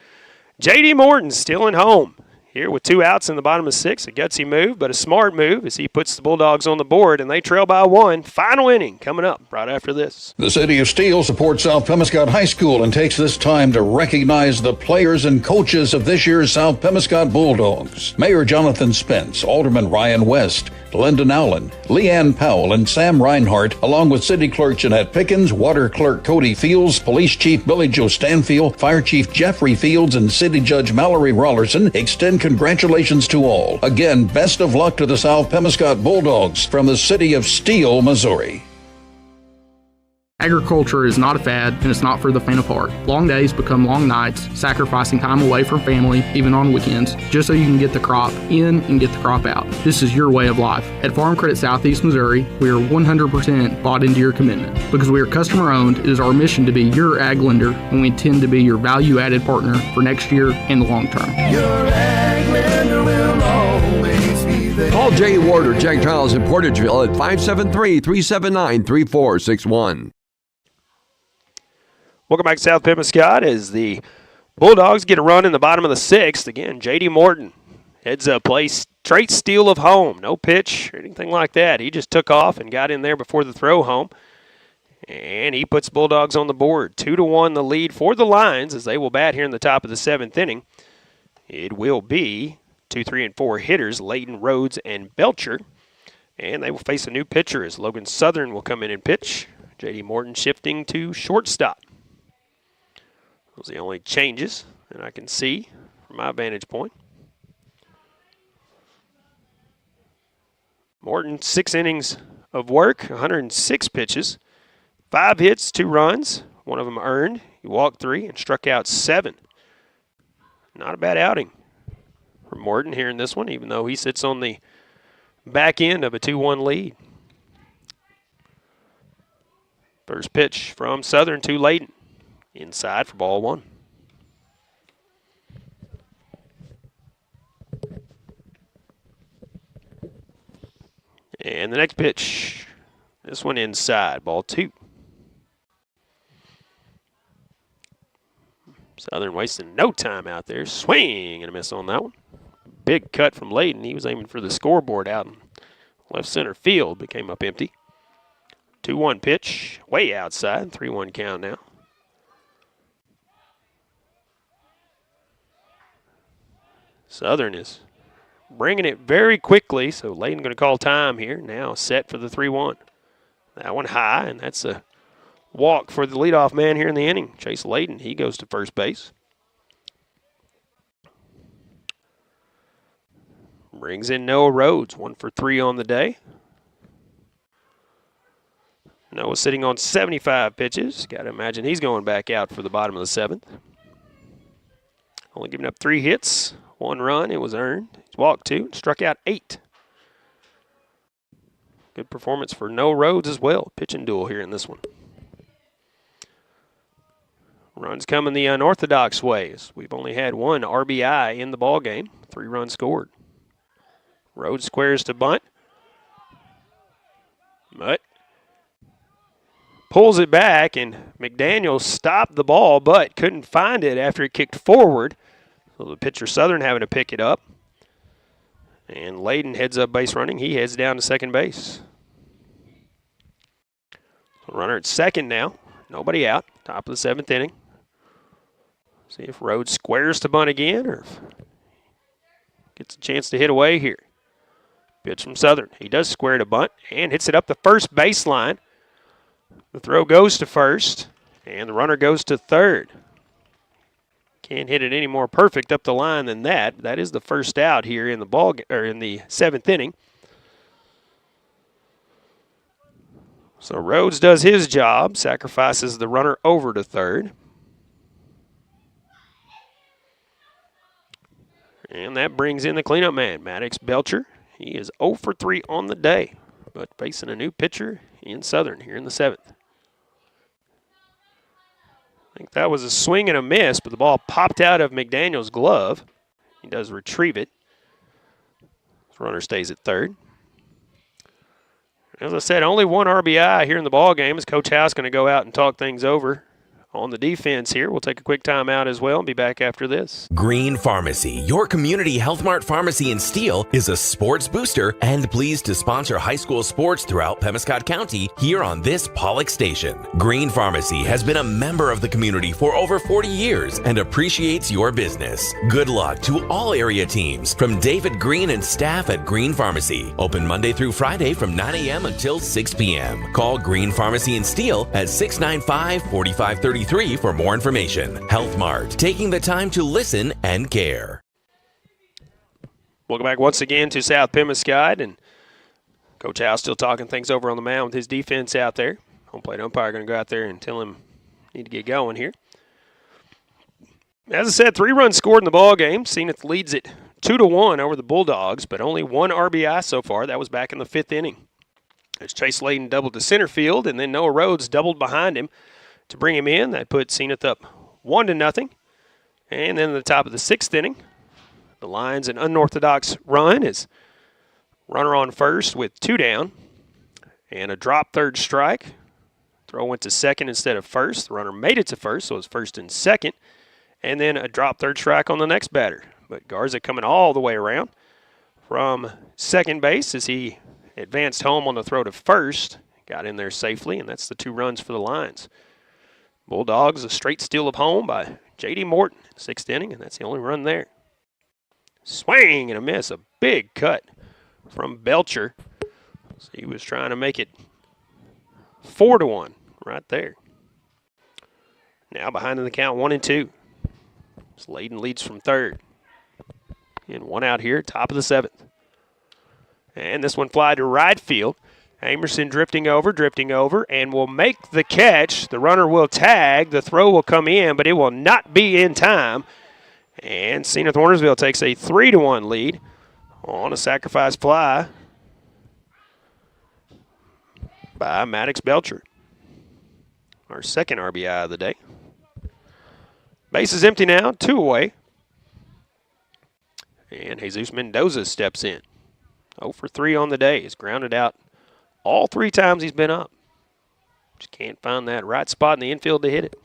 J.D. Morton still in home. Here with 2 outs in the bottom of 6. A gutsy move, but a smart move as he puts the Bulldogs on the board, and they trail by 1. Final inning coming up right after this. The City of Steel supports South Pemiscot High School and takes this time to recognize the players and coaches of this year's South Pemiscot Bulldogs. Mayor Jonathan Spence, Alderman Ryan West, Linda Nowlin, Leanne Powell, and Sam Reinhart, along with City Clerk Jeanette Pickens, Water Clerk Cody Fields, Police Chief Billy Joe Stanfield, Fire Chief Jeffrey Fields, and City Judge Mallory Rollerson extend congratulations to all. Again, best of luck to the South Pemiscot Bulldogs from the City of Steel, Missouri. Agriculture is not a fad, and it's not for the faint of heart. Long days become long nights, sacrificing time away from family, even on weekends, just so you can get the crop in and get the crop out. This is your way of life. At Farm Credit Southeast Missouri, we are 100% bought into your commitment. Because we are customer-owned, it is our mission to be your ag lender, and we intend to be your value-added partner for next year and the long term. Your ag lender will always be there. Call Jay Ward or Jack Giles in Portageville at 573-379-3461. Welcome back to South Pemiscot as the Bulldogs get a run in the bottom of the 6th. Again, J.D. Morton heads up, play straight steal of home. No pitch or anything like that. He just took off and got in there before the throw home. And he puts Bulldogs on the board. 2-1 the lead for the Lions as they will bat here in the top of the 7th inning. It will be 2, 3, and 4 hitters, Layton, Rhodes, and Belcher. And they will face a new pitcher as Logan Southern will come in and pitch. J.D. Morton shifting to shortstop. Those are the only changes that I can see from my vantage point. Morton, 6 innings of work, 106 pitches, 5 hits, 2 runs, one of them earned. He walked 3 and struck out 7. Not a bad outing for Morton here in this one, even though he sits on the back end of a 2-1 lead. First pitch from Southern to Layton. Inside for ball 1. And the next pitch, this one inside, ball 2. Southern wasting no time out there. Swing and a miss on that one. Big cut from Layton. He was aiming for the scoreboard out in left center field, but came up empty. 2-1 pitch, way outside. 3-1 count now. Southern is bringing it very quickly, so Layton going to call time here. Now set for the 3-1. That one high, and that's a walk for the leadoff man here in the inning. Chase Layton, he goes to first base. Brings in Noah Rhodes, 1 for 3 on the day. Noah sitting on 75 pitches. Got to imagine he's going back out for the bottom of the 7th. Only giving up 3 hits, 1 run. It was earned. He's walked 2 and struck out 8. Good performance for Noah Rhodes as well. Pitching duel here in this one. Runs coming the unorthodox ways. We've only had 1 RBI in the ball game. 3 runs scored. Rhodes squares to bunt. But pulls it back, and McDaniel stopped the ball but couldn't find it after it kicked forward. So the pitcher Southern having to pick it up. And Layden heads up base running. He heads down to second base. So runner at second now. Nobody out. Top of the 7th inning. See if Rhodes squares to bunt again or if gets a chance to hit away here. Pitch from Southern. He does square to bunt and hits it up the first baseline. The throw goes to first, and the runner goes to third. Can't hit it any more perfect up the line than that. That is the first out here in the in the 7th inning. So Rhodes does his job, sacrifices the runner over to third. And that brings in the cleanup man, Maddox Belcher. He is 0 for 3 on the day, but facing a new pitcher in Southern here in the 7th. I think that was a swing and a miss, but the ball popped out of McDaniel's glove. He does retrieve it. His runner stays at third. As I said, only 1 RBI here in the ball game. As Coach House going to go out and talk things over on the defense here. We'll take a quick timeout as well and be back after this. Green Pharmacy, your community Health Mart pharmacy in Steele, is a sports booster and pleased to sponsor high school sports throughout Pemiscot County here on this Pollock station. Green Pharmacy has been a member of the community for over 40 years and appreciates your business. Good luck to all area teams from David Green and staff at Green Pharmacy. Open Monday through Friday from 9 a.m. until 6 p.m. Call Green Pharmacy in Steele at 695-4533 for more information. Health Mart, taking the time to listen and care. Welcome back once again to South Pemiscot, and Coach House still talking things over on the mound with his defense out there. Home plate umpire going to go out there and tell him need to get going here. As I said, 3 runs scored in the ball game. Senath leads it 2-1 over the Bulldogs, but only 1 RBI so far. That was back in the 5th inning. As Chase Layden doubled to center field, and then Noah Rhodes doubled behind him to bring him in. That put Senath up 1-0. And then at the top of the 6th inning, the Lions an unorthodox run is runner on first with 2 down and a drop third strike. Throw went to second instead of first. The runner made it to first, so it's first and second. And then a drop third strike on the next batter. But Garza coming all the way around from second base as he advanced home on the throw to first. got in there safely, and that's the 2 runs for the Lions. Bulldogs, a straight steal of home by J.D. Morton, 6th inning, and that's the only run there. Swing and a miss, a big cut from Belcher. So he was trying to make it 4-1 right there. Now behind in the count, 1-2. Sladen leads from third. And 1 out here, top of the 7th. And this one fly to right field. Amerson drifting over, and will make the catch. The runner will tag. The throw will come in, but it will not be in time. And Senath Hornersville takes a 3-1 lead on a sacrifice fly by Maddox Belcher. Our second RBI of the day. Base is empty now, 2 away. And Jesus Mendoza steps in. 0 for 3 on the day. He's grounded out all 3 times he's been up. Just can't find that right spot in the infield to hit it.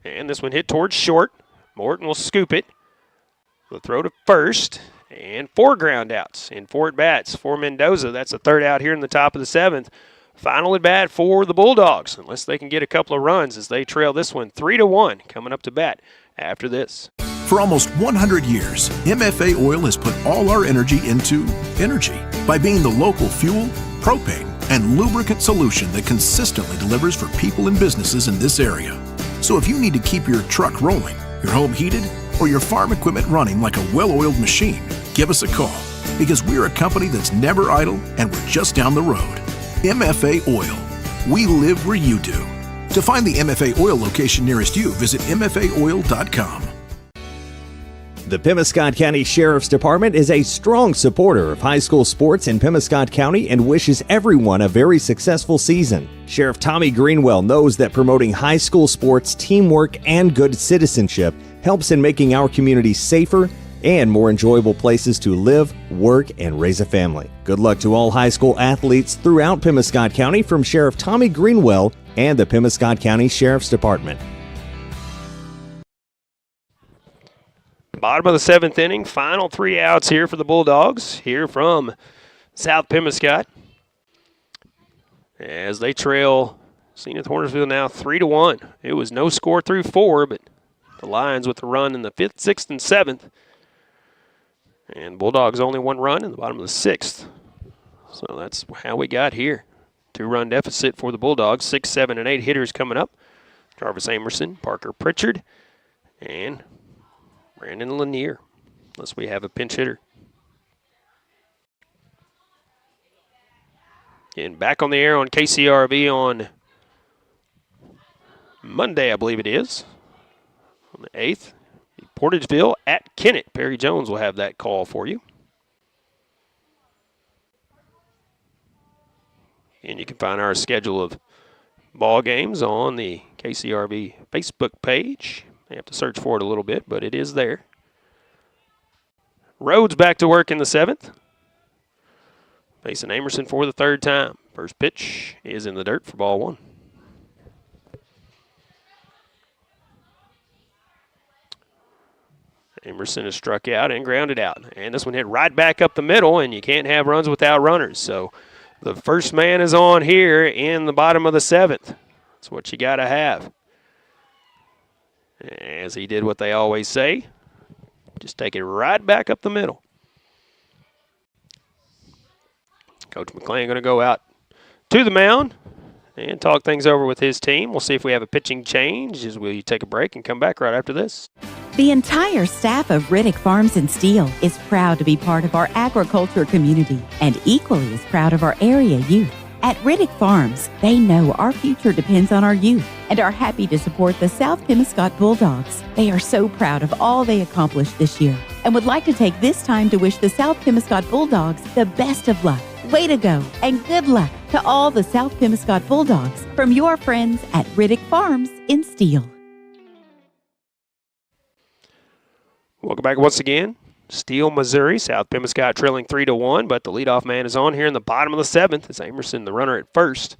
And this one hit towards short. Morton will scoop it. The throw to first. And 4 ground outs in 4 at-bats for Mendoza. That's the 3rd out here in the top of the 7th. Final at-bat for the Bulldogs, unless they can get a couple of runs as they trail this one 3-1 coming up to bat after this. For almost 100 years, MFA Oil has put all our energy into energy by being the local fuel, propane, and lubricant solution that consistently delivers for people and businesses in this area. So if you need to keep your truck rolling, your home heated, or your farm equipment running like a well-oiled machine, give us a call, because we're a company that's never idle and we're just down the road. MFA Oil. We live where you do. To find the MFA Oil location nearest you, visit mfaoil.com. The Pemiscot County Sheriff's Department is a strong supporter of high school sports in Pemiscot County and wishes everyone a very successful season. Sheriff Tommy Greenwell knows that promoting high school sports, teamwork, and good citizenship helps in making our community safer and more enjoyable places to live, work, and raise a family. Good luck to all high school athletes throughout Pemiscot County from Sheriff Tommy Greenwell and the Pemiscot County Sheriff's Department. Bottom of the 7th inning, final 3 outs here for the Bulldogs, here from South Pemiscot. As they trail Senath Hornersville now 3-1. It was no score through 4, but the Lions with the run in the 5th, 6th, and 7th. And Bulldogs only 1 run in the bottom of the 6th. So that's how we got here. 2-run deficit for the Bulldogs. 6, 7, and 8 hitters coming up. Jarvis Amerson, Parker Pritchard, and Brandon Lanier, unless we have a pinch hitter. And back on the air on KCRV on Monday, I believe it is, on the 8th. Portageville at Kennett. Perry Jones will have that call for you. And you can find our schedule of ball games on the KCRV Facebook page. You have to search for it a little bit, but it is there. Rhodes back to work in the 7th. Facing Amerson for the 3rd time. First pitch is in the dirt for ball 1. Amerson is struck out and grounded out. And this one hit right back up the middle, and you can't have runs without runners. So the first man is on here in the bottom of the 7th. That's what you got to have. As he did what they always say, just take it right back up the middle. Coach McClain going to go out to the mound and talk things over with his team. We'll see if we have a pitching change as we take a break and come back right after this. The entire staff of Riddick Farms and Steel is proud to be part of our agriculture community and equally as proud of our area youth. At Riddick Farms, they know our future depends on our youth and are happy to support the South Pemiscot Bulldogs. They are so proud of all they accomplished this year and would like to take this time to wish the South Pemiscot Bulldogs the best of luck. Way to go and good luck to all the South Pemiscot Bulldogs from your friends at Riddick Farms in Steel. Welcome back once again. Steel, Missouri. South Pemiscot trailing 3-1, but the leadoff man is on here in the bottom of the 7th. It's Amerson, the runner at first.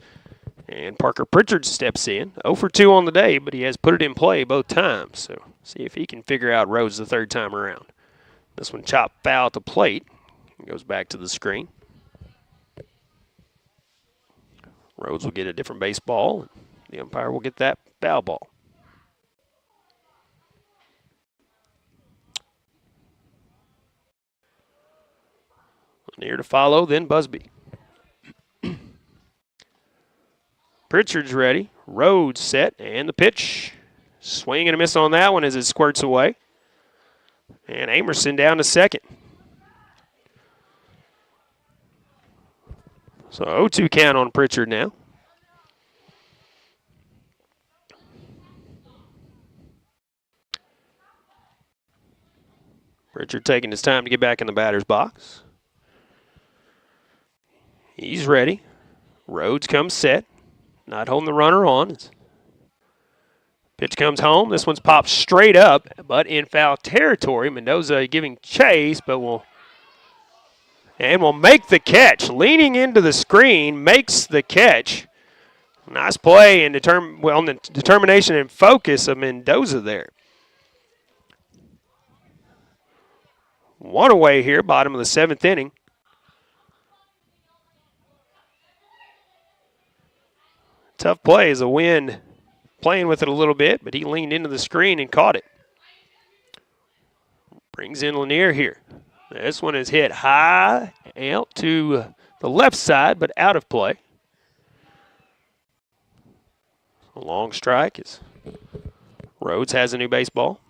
And Parker Pritchard steps in. 0 for 2 on the day, but he has put it in play both times. So see if he can figure out Rhodes the 3rd time around. This one chopped foul at the plate. Goes back to the screen. Rhodes will get a different baseball, and the umpire will get that foul ball. Near to follow, then Busby. Pritchard's ready. Rhodes set, and the pitch. Swing and a miss on that one as it squirts away. And Amerson down to second. So 0-2 count on Pritchard now. Pritchard taking his time to get back in the batter's box. He's ready. Rhodes comes set. Not holding the runner on. Pitch comes home. This one's popped straight up, but in foul territory. Mendoza giving chase, but will make the catch. Leaning into the screen, makes the catch. Nice play and the determination and focus of Mendoza there. One away here, bottom of the 7th inning. Tough play as the wind playing with it a little bit, but he leaned into the screen and caught it. Brings in Lanier here. This one is hit high out to the left side, but out of play. A long strike as Rhodes has a new baseball.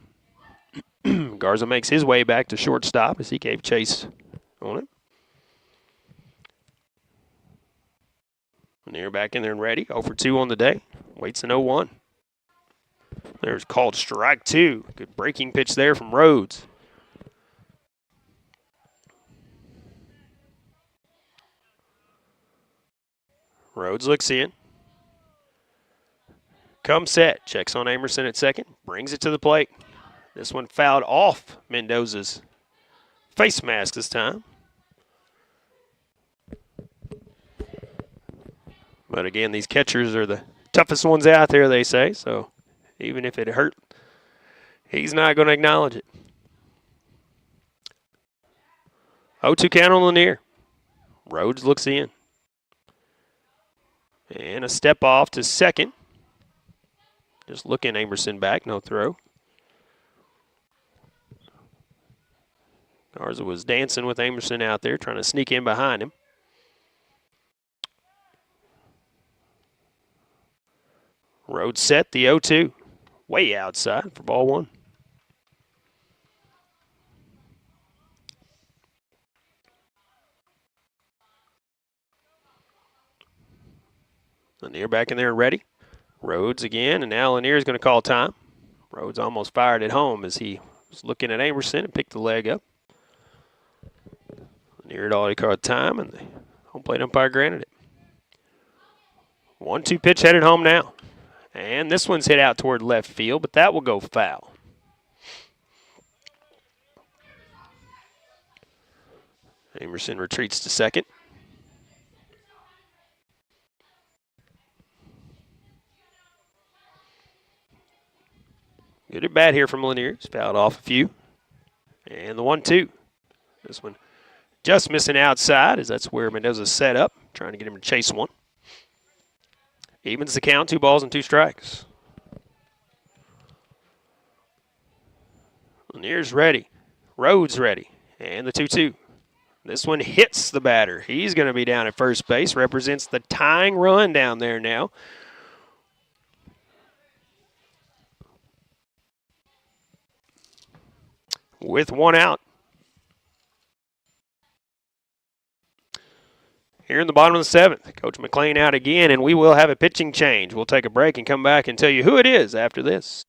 Garza makes his way back to shortstop as he gave chase on it. Lanier back in there and ready. 0-for-2 on the day. Waits an 0-1. There's called strike 2. Good breaking pitch there from Rhodes. Rhodes looks in. Comes set. Checks on Amerson at second. Brings it to the plate. This one fouled off Mendoza's face mask this time. But again, these catchers are the toughest ones out there, they say. So even if it hurt, he's not going to acknowledge it. 0-2 count on Lanier. Rhodes looks in. And a step off to second. Just looking Amerson back, no throw. Garza was dancing with Amerson out there, trying to sneak in behind him. Rhodes set the 0-2. Way outside for ball 1. Lanier back in there and ready. Rhodes again, and now Lanier is going to call time. Rhodes almost fired at home as he was looking at Amerson and picked the leg up. Lanier had already called time, and the home plate umpire granted it. 1-2 pitch headed home now. And this one's hit out toward left field, but that will go foul. Amerson retreats to second. Good at bat here from Lanier. He's fouled off a few. And the 1-2. This one just missing outside as that's where Mendoza's set up, trying to get him to chase one. Evens the count, 2 balls and 2 strikes. Lanier's ready. Rhodes ready. And the 2-2. This one hits the batter. He's going to be down at first base. Represents the tying run down there now. With 1 out. Here in the bottom of the 7th, Coach McLean out again, and we will have a pitching change. We'll take a break and come back and tell you who it is after this.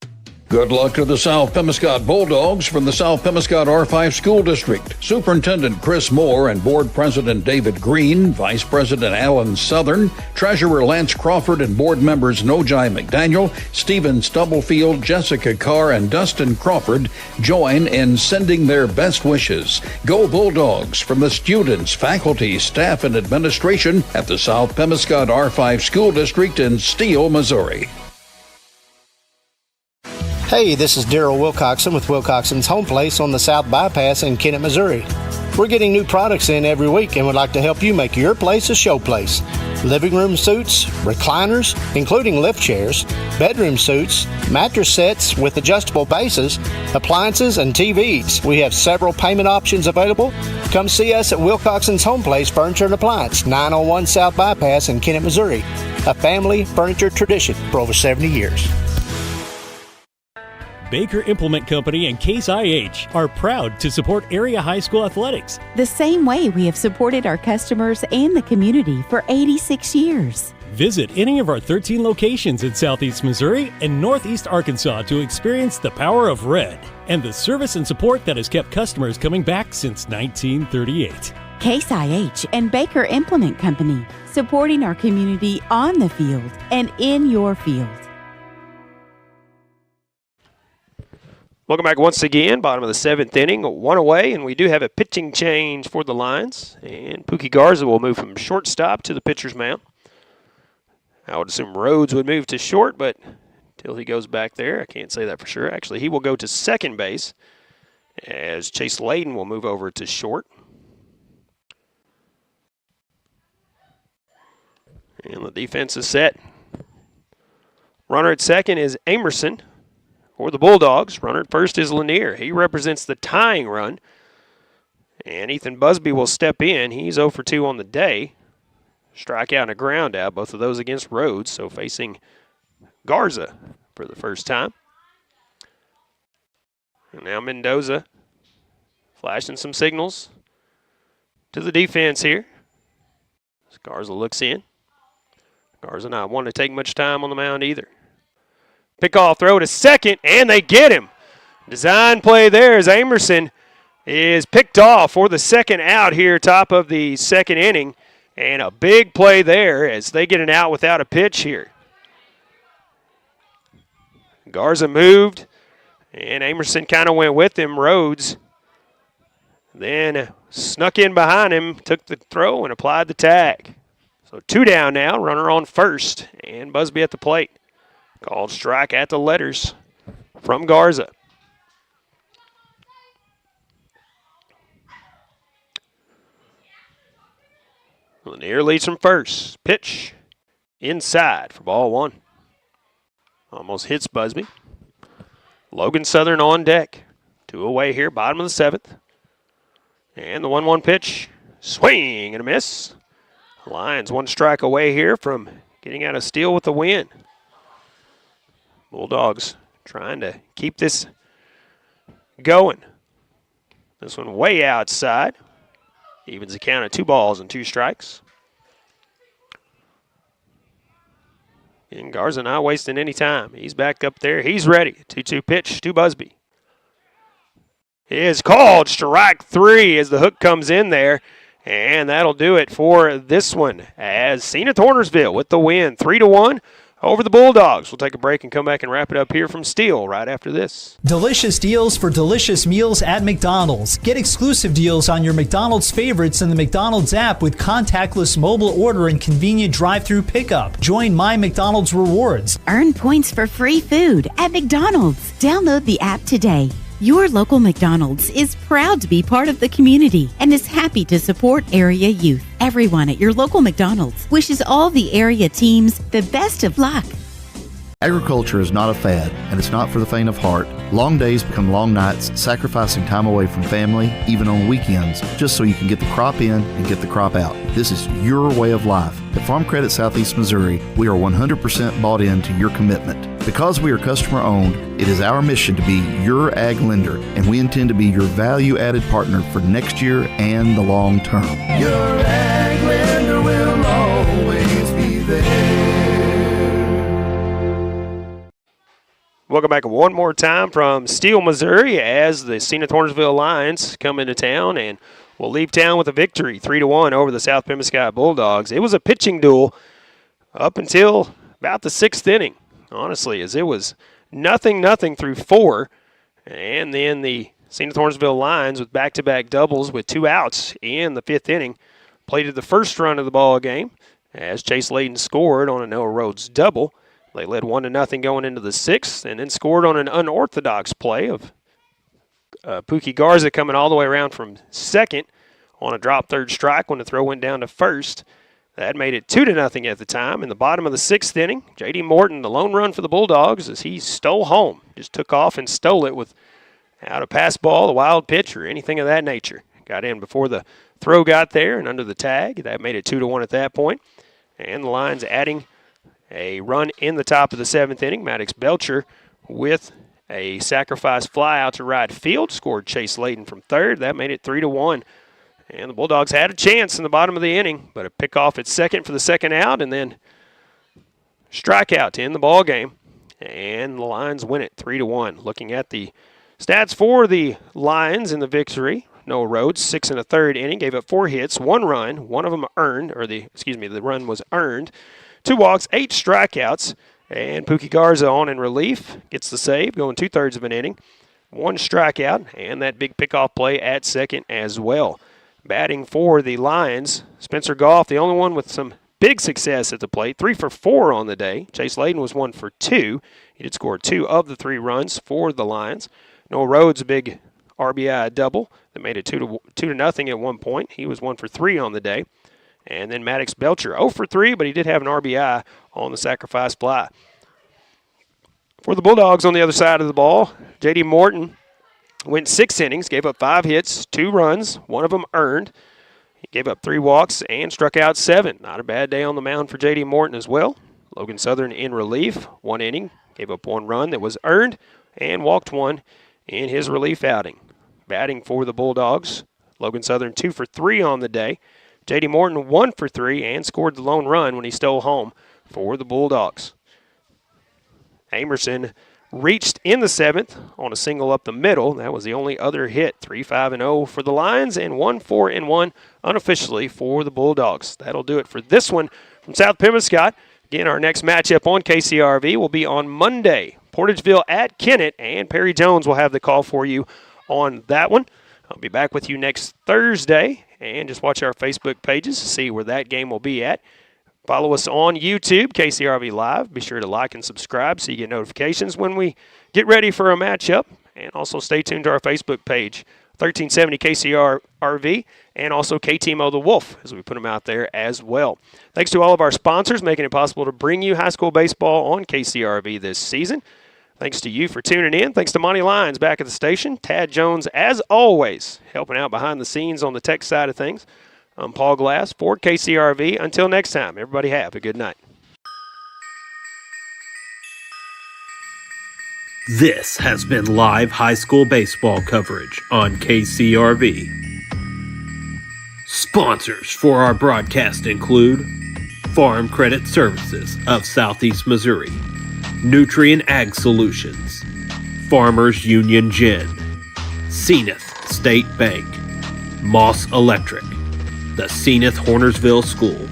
Good luck to the South Pemiscot Bulldogs from the South Pemiscot R5 School District. Superintendent Chris Moore and Board President David Green, Vice President Alan Southern, Treasurer Lance Crawford, and board members Nojai McDaniel, Stephen Stubblefield, Jessica Carr, and Dustin Crawford join in sending their best wishes. Go Bulldogs from the students, faculty, staff, and administration at the South Pemiscot R5 School District in Steele, Missouri. Hey, this is Daryl Wilcoxon with Wilcoxon's Home Place on the South Bypass in Kennett, Missouri. We're getting new products in every week and would like to help you make your place a showplace. Living room suits, recliners, including lift chairs, bedroom suits, mattress sets with adjustable bases, appliances, and TVs. We have several payment options available. Come see us at Wilcoxon's Home Place Furniture and Appliance, 901 South Bypass in Kennett, Missouri. A family furniture tradition for over 70 years. Baker Implement Company and Case IH are proud to support area high school athletics. The same way we have supported our customers and the community for 86 years. Visit any of our 13 locations in Southeast Missouri and Northeast Arkansas to experience the power of red and the service and support that has kept customers coming back since 1938. Case IH and Baker Implement Company, supporting our community on the field and in your field. Welcome back once again, bottom of the 7th inning, 1 away, and we do have a pitching change for the Lions. And Pookie Garza will move from shortstop to the pitcher's mound. I would assume Rhodes would move to short, but until he goes back there, I can't say that for sure. Actually, he will go to second base as Chase Layden will move over to short. And the defense is set. Runner at second is Amerson for the Bulldogs. Runner at first is Lanier. He represents the tying run. And Ethan Busby will step in. He's 0 for 2 on the day. Strikeout and a ground out, both of those against Rhodes. So facing Garza for the first time. And now Mendoza flashing some signals to the defense here. As Garza looks in. Garza not wanting to take much time on the mound either. Pickoff throw to second, and they get him. Design play there as Amerson is picked off for the second out here, top of the second inning. And a big play there as they get an out without a pitch here. Garza moved, and Amerson kind of went with him. Rhodes then snuck in behind him, took the throw, and applied the tag. So 2 down now, runner on first, and Busby at the plate. Called strike at the letters from Garza. Lanier leads from first. Pitch inside for ball 1. Almost hits Busby. Logan Southern on deck. 2 away here, bottom of the 7th. And the 1-1 pitch. Swing and a miss. Lions 1 strike away here from getting out of steal with the win. Bulldogs trying to keep this going. This one way outside. Evens the count at 2 balls and 2 strikes. And Garza not wasting any time. He's back up there. He's ready. 2-2 pitch to Busby. Is called strike 3 as the hook comes in there. And that'll do it for this one as Senath Hornersville with the win. 3-1 over the Bulldogs. We'll take a break and come back and wrap it up here from Steele right after this. Delicious deals for delicious meals at McDonald's. Get exclusive deals on your McDonald's favorites in the McDonald's app with contactless mobile order and convenient drive-through pickup. Join My McDonald's Rewards. Earn points for free food at McDonald's. Download the app today. Your local McDonald's is proud to be part of the community and is happy to support area youth. Everyone at your local McDonald's wishes all the area teams the best of luck. Agriculture is not a fad, and it's not for the faint of heart. Long days become long nights, sacrificing time away from family, even on weekends, just so you can get the crop in and get the crop out. This is your way of life. At Farm Credit Southeast Missouri, we are 100% bought into your commitment. Because we are customer owned, it is our mission to be your ag lender, and we intend to be your value-added partner for next year and the long term. Your ag lender will always be there. Welcome back one more time from Steele, Missouri, as the Senath Hornersville Lions come into town and will leave town with a victory, 3-1 over the South Pemiscot Bulldogs. It was a pitching duel up until about the 6th inning, honestly, as it was nothing through 4, and then the Senath Hornersville Lions with back-to-back doubles with 2 outs in the 5th inning plated the first run of the ball game as Chase Layden scored on a Noah Rhodes double. They led 1-0 going into the 6th and then scored on an unorthodox play of Pookie Garza coming all the way around from second on a drop third strike when the throw went down to first. That made it 2-0 at the time. In the bottom of the 6th inning, J.D. Morton, the lone run for the Bulldogs as he stole home. Just took off and stole it without a pass ball, a wild pitch, or anything of that nature. Got in before the throw got there and under the tag. That made it 2-1 at that point. And the Lions adding a run in the top of the 7th inning. Maddox Belcher with a sacrifice fly out to right field. Scored Chase Layton from third. That made it 3-1. And the Bulldogs had a chance in the bottom of the inning, but a pickoff at second for the second out, and then strikeout to end the ball game. And the Lions win it 3-1. Looking at the stats for the Lions in the victory, Noah Rhodes, 6 1/3 inning, gave up 4 hits, 1 run, one of them earned, the run was earned, 2 walks, 8 strikeouts, and Pookie Garza on in relief, gets the save, going 2/3 of an inning, 1 strikeout, and that big pickoff play at second as well. Batting for the Lions, Spencer Goff, the only one with some big success at the plate, 3 for 4 on the day. Chase Layton was 1 for 2. He did score 2 of the 3 runs for the Lions. Noah Rhodes, a big RBI double that made it 2-0 at one point. He was 1 for 3 on the day. And then Maddox Belcher, 0 for 3, but he did have an RBI on the sacrifice fly. For the Bulldogs on the other side of the ball, J.D. Morton went 6 innings, gave up 5 hits, 2 runs, 1 of them earned. He gave up 3 walks and struck out 7. Not a bad day on the mound for J.D. Morton as well. Logan Southern in relief, 1 inning, gave up 1 run that was earned and walked 1 in his relief outing. Batting for the Bulldogs, Logan Southern 2 for 3 on the day. J.D. Morton 1 for 3 and scored the lone run when he stole home for the Bulldogs. Amerson reached in the 7th on a single up the middle. That was the only other hit. 3-5-0 for the Lions and 1-4-1 unofficially for the Bulldogs. That'll do it for this one from South Pemiscot. Again, our next matchup on KCRV will be on Monday. Portageville at Kennett, and Perry Jones will have the call for you on that one. I'll be back with you next Thursday, and just watch our Facebook pages to see where that game will be at. Follow us on YouTube, KCRV Live. Be sure to like and subscribe so you get notifications when we get ready for a matchup. And also stay tuned to our Facebook page, 1370 KCRV, and also KTMO The Wolf, as we put them out there as well. Thanks to all of our sponsors making it possible to bring you high school baseball on KCRV this season. Thanks to you for tuning in. Thanks to Monty Lyons back at the station. Tad Jones, as always, helping out behind the scenes on the tech side of things. I'm Paul Glass for KCRV. Until next time, everybody have a good night. This has been live high school baseball coverage on KCRV. Sponsors for our broadcast include Farm Credit Services of Southeast Missouri, Nutrient Ag Solutions, Farmers Union Gin, Senath State Bank, Moss Electric, the Senath Hornersville School,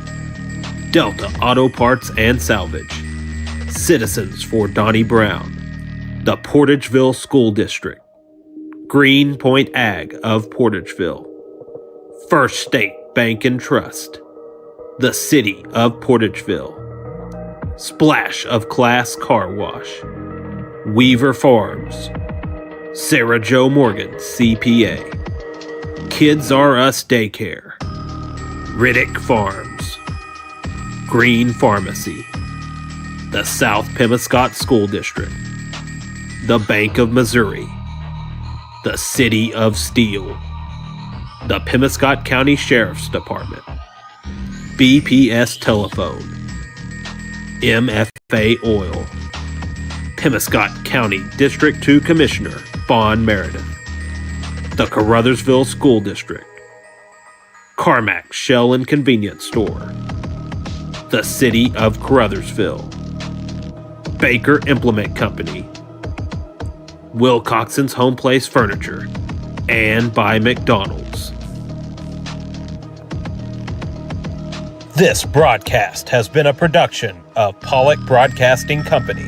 Delta Auto Parts and Salvage, Citizens for Donnie Brown, the Portageville School District, Green Point Ag of Portageville, First State Bank and Trust, the City of Portageville, Splash of Class Car Wash, Weaver Farms, Sarah Jo Morgan CPA, Kids R Us Daycare, Riddick Farms, Green Pharmacy, the South Pemiscot School District, the Bank of Missouri, the City of Steel, the Pemiscot County Sheriff's Department, BPS Telephone, MFA Oil, Pemiscot County District 2 Commissioner Vaughn Meredith, the Caruthersville School District, Carmack Shell and Convenience Store, the City of Caruthersville, Baker Implement Company, Wilcoxon's Home Place Furniture, and by McDonald's. This broadcast has been a production of Pollock Broadcasting Company.